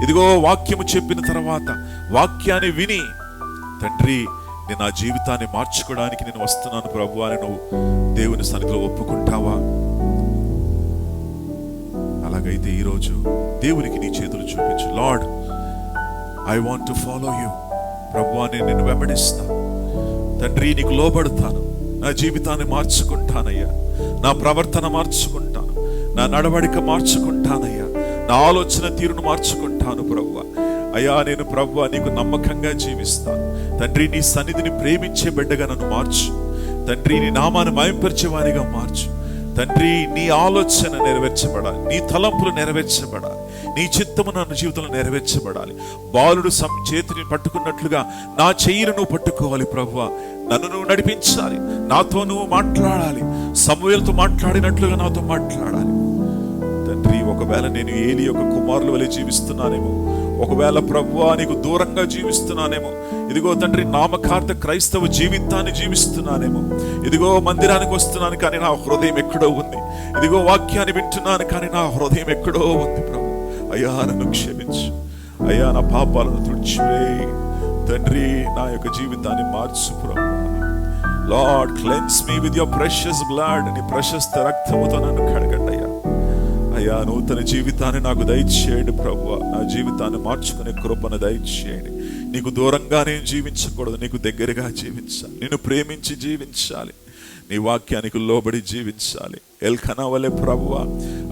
S1: ఇదిగో వాక్యము చెప్పిన తర్వాత వాక్యాన్ని విని తండ్రి నేను నా జీవితాన్ని మార్చుకోవడానికి నేను వస్తున్నాను ప్రభువా అని నువ్వు దేవుని సన్నిధిలో ఒప్పుకుంటావా? అలాగైతే ఈరోజు దేవునికి నీ చేతులు చూపించు. Lord, I want to follow you. ప్రభువా, నేను నిన్ను వెంబడిస్తాను తండ్రి, నీకు లోబడతాను, నా జీవితాన్ని మార్చుకుంటానయ్యా, నా ప్రవర్తన మార్చుకుంటాను, నా నడవడిక మార్చుకుంటానయ్యా, నా ఆలోచన తీరును మార్చుకుంటాను ప్రభువా. అయ్యా, నేను ప్రభువా నీకు నమ్మకంగా జీవిస్తాను తండ్రి. నీ సన్నిధిని ప్రేమించే బిడ్డగా నన్ను మార్చు తండ్రి, నీ నామాన్ని మహిమపరిచేవానిగా మార్చు తండ్రి. నీ ఆలోచన నెరవేర్చబడాలి, నీ తలంపులు నెరవేర్చబడాలి, నీ చిత్తము నా జీవితంలో నెరవేర్చబడాలి. బాలుడు చేతిని పట్టుకున్నట్లుగా నా చెయ్యిని నువ్వు పట్టుకోవాలి ప్రభువా. నన్ను నువ్వు నడిపించాలి, నాతో నువ్వు మాట్లాడాలి, సమూయేలుతో మాట్లాడినట్లుగా నాతో మాట్లాడాలి తండ్రి. ఒకవేళ నేను ఏలీ యొక్క కుమారుల వలె జీవిస్తున్నానేమో, ఒకవేళ ప్రభువా నీకు దూరంగా జీవిస్తున్నానేమో, ఇదిగో తండ్రి నామకార్థ క్రైస్తవ జీవితాన్ని జీవిస్తున్నానేమో, ఇదిగో మందిరానికి వస్తున్నాను కానీ నా హృదయం ఎక్కడో ఉంది, ఇదిగో వాక్యాన్ని వింటున్నాను కానీ నా హృదయం ఎక్కడో ఉంది ప్రభు. అయ్యా, నన్ను క్షమించు అయ్యా, నా పాపాలను తుడిచివేయి తండ్రి, నా యొక్క జీవితాన్ని మార్చు ప్రభు. Lord, cleanse me with your precious blood. నీ ప్రశస్త రక్తముతో నన్ను కడగండి అయ్యా. అయ్యా, నూతన జీవితాన్ని నాకు దయచేయండి ప్రభువా. నా జీవితాన్ని మార్చుకునే కృపను దయచేయండి. నీకు దూరంగా నేను జీవించకూడదు, నీకు దగ్గరగా జీవించాలి, నిన్ను ప్రేమించి జీవించాలి, నీ వాక్యానికి లోబడి జీవించాలి. ఎల్కనా వలె ప్రభువా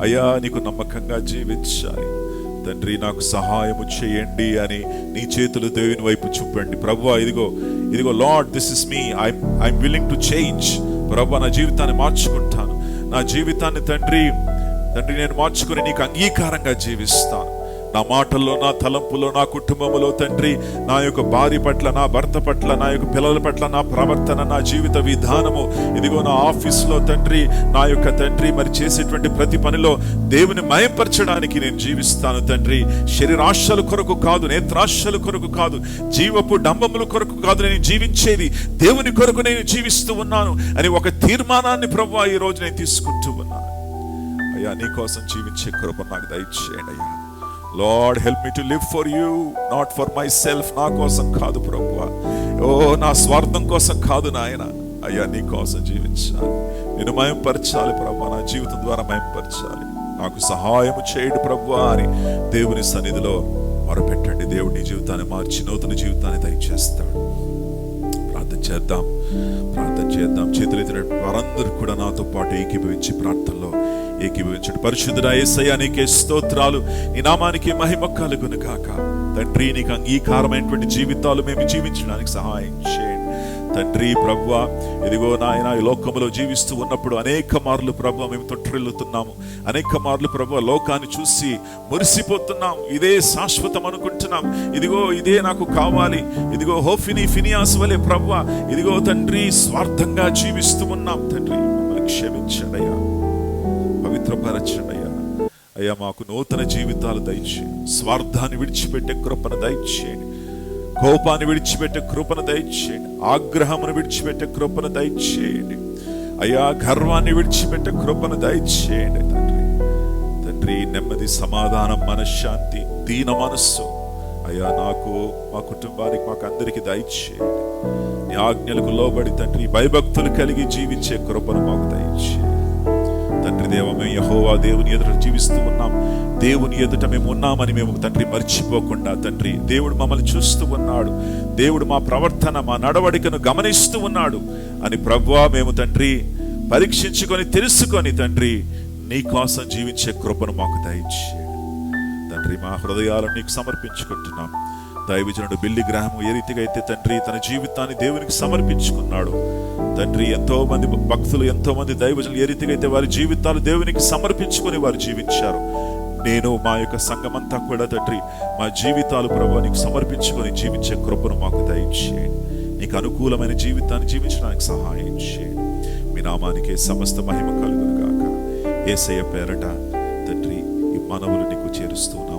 S1: అయ్యా నీకు నమ్మకంగా జీవించాలి తండ్రి. నాకు సహాయము చేయండి అని నీ చేతులు దేవుని వైపు చూపండి ప్రభువా. ఇదిగో lord, this is me, I'm willing to change ప్రభువా. నా జీవితాన్ని మార్చుకుంటాను, నా జీవితాన్ని తండ్రి నేను మార్చుకుని నీకు అంగీకారంగా జీవిస్తాను నా మాటల్లో, నా తలంపులో, నా కుటుంబంలో తండ్రి, నా యొక్క భార్య పట్ల, నా భర్త పట్ల, నా యొక్క పిల్లల పట్ల నా ప్రవర్తన, నా జీవిత విధానము, ఇదిగో నా ఆఫీస్లో తండ్రి, నా యొక్క తండ్రి మరి చేసేటువంటి ప్రతి పనిలో దేవుని మయంపరచడానికి నేను జీవిస్తాను తండ్రి. శరీరాశల కొరకు కాదు, నేత్రాశల కొరకు కాదు, జీవపు డంబముల కొరకు కాదు నేను జీవించేది, దేవుని కొరకు నేను జీవిస్తూ ఉన్నాను అని ఒక తీర్మానాన్ని ప్రభువా ఈ రోజు నేను తీసుకుంటూ ఉన్నాను. అయ్యా, నీ కోసం జీవించే కృప నాకు దయచేయండి అయ్యా. Lord, help me to live for you, not for my self. నా కోసం కాదు ప్రభువా, నా స్వార్థం కోసం కాదు నాయన. అయ్యా, నీ కోసం జీవించాలి, నేను మయంపరచాలి ప్రభువా, నా జీవితం ద్వారా మయంపరచాలి. నాకు సహాయం చేయండి ప్రభువా అని దేవుని సన్నిధిలో మొరపెట్టండి. దేవుడి నీ జీవితాన్ని మార్చి నూతన జీవితాన్ని దయచేస్తాడు. ప్రార్థన చేద్దాం. చేతులెత్తిన వారందరూ కూడా నాతో పాటు ఏకీభవించి ప్రార్థనలో ఏకీభవించండి. పరిశుద్ధుడా యేసయ్యా, నీకే స్తోత్రాలు, నీ నామానికి మహిమ కలుగును గాక. తండ్రి, నీకు అంగీకారమైనటువంటి జీవితాలు మేము జీవించడానికి సహాయం చేయండి తండ్రి. ప్రభువా, ఇదిగో నాయన, ఈ లోకములో జీవిస్తూ ఉన్నప్పుడు అనేక మార్లు ప్రభువా మేము తొట్టిల్లుతున్నాము, అనేక మార్లు ప్రభువా లోకాన్ని చూసి మురిసిపోతున్నాం, ఇదే శాశ్వతం అనుకుంటున్నాం, ఇదిగో ఇదే నాకు కావాలి, ఇదిగో హోఫిని ఫినియాస్ వలె ప్రభువా ఇదిగో తండ్రి స్వార్థంగా జీవిస్తూ ఉన్నాం తండ్రి. మమ్మల్ని క్షమించండి అయ్యా, పవిత్రపరచండి అయ్యా. అయ్యా, మాకు నూతన జీవితాలు దయచేయండి, స్వార్థాన్ని విడిచిపెట్టే కృపను దయచేయండి, కోపాన్ని విడిచిపెట్టే కృపను దయచేయండి, ఆగ్రహమును విడిచిపెట్టే కృపను దయచేయండి అయ్యా, గర్వాన్ని విడిచిపెట్టే కృపను దయచేయండి తండ్రి. నెమ్మది, సమాధానం, మనశ్శాంతి, దీన మనస్సు అయ్యా నాకు, మా కుటుంబానికి, మాకు అందరికి దయచేయండి. నీ ఆజ్ఞలకు లోబడి తండ్రి భయభక్తులు కలిగి జీవించే కృపను మాకు దయచేయండి తండ్రి. దేవ, మేము యెహోవా దేవుని ఎదుట జీవిస్తూ ఉన్నాం, దేవుని ఎదుట మేము ఉన్నామని మేము తండ్రి మర్చిపోకుండా తండ్రి, దేవుడు మమ్మల్ని చూస్తూ ఉన్నాడు, దేవుడు మా ప్రవర్తన, మా నడవడికను గమనిస్తూ ఉన్నాడు అని ప్రభువా మేము తండ్రి పరీక్షించుకొని తెలుసుకొని తండ్రి నీ కోసం జీవించే కృపను మాకు దయచేయండి తండ్రి. మా హృదయాలను నీకు సమర్పించుకుంటున్నాం. దైవజనుడు బిల్లి గ్రాహం ఏ రీతిగా అయితే తండ్రి తన జీవితాన్ని దేవునికి సమర్పించుకున్నాడు తండ్రి, ఎంతో మంది భక్తులు, ఎంతో మంది దైవజనులు ఏ రీతిగా అయితే వారి జీవితాలు దేవునికి సమర్పించుకొని వారు జీవించారు, నేను మా యొక్క సంఘమంతా కూడా తండ్రి మా జీవితాలు ప్రభువా నీకు సమర్పించుకొని జీవించే కృపను మాకు దయచేయండి. నీకు అనుకూలమైన జీవితాన్ని జీవించడానికి సహాయం చేయండి. మీ నామానికే సమస్త మహిమ కలుగును గాక. యేసయ్య పేరట తండ్రి ఈ మనవులు నీకు చేరుస్తున్నాను.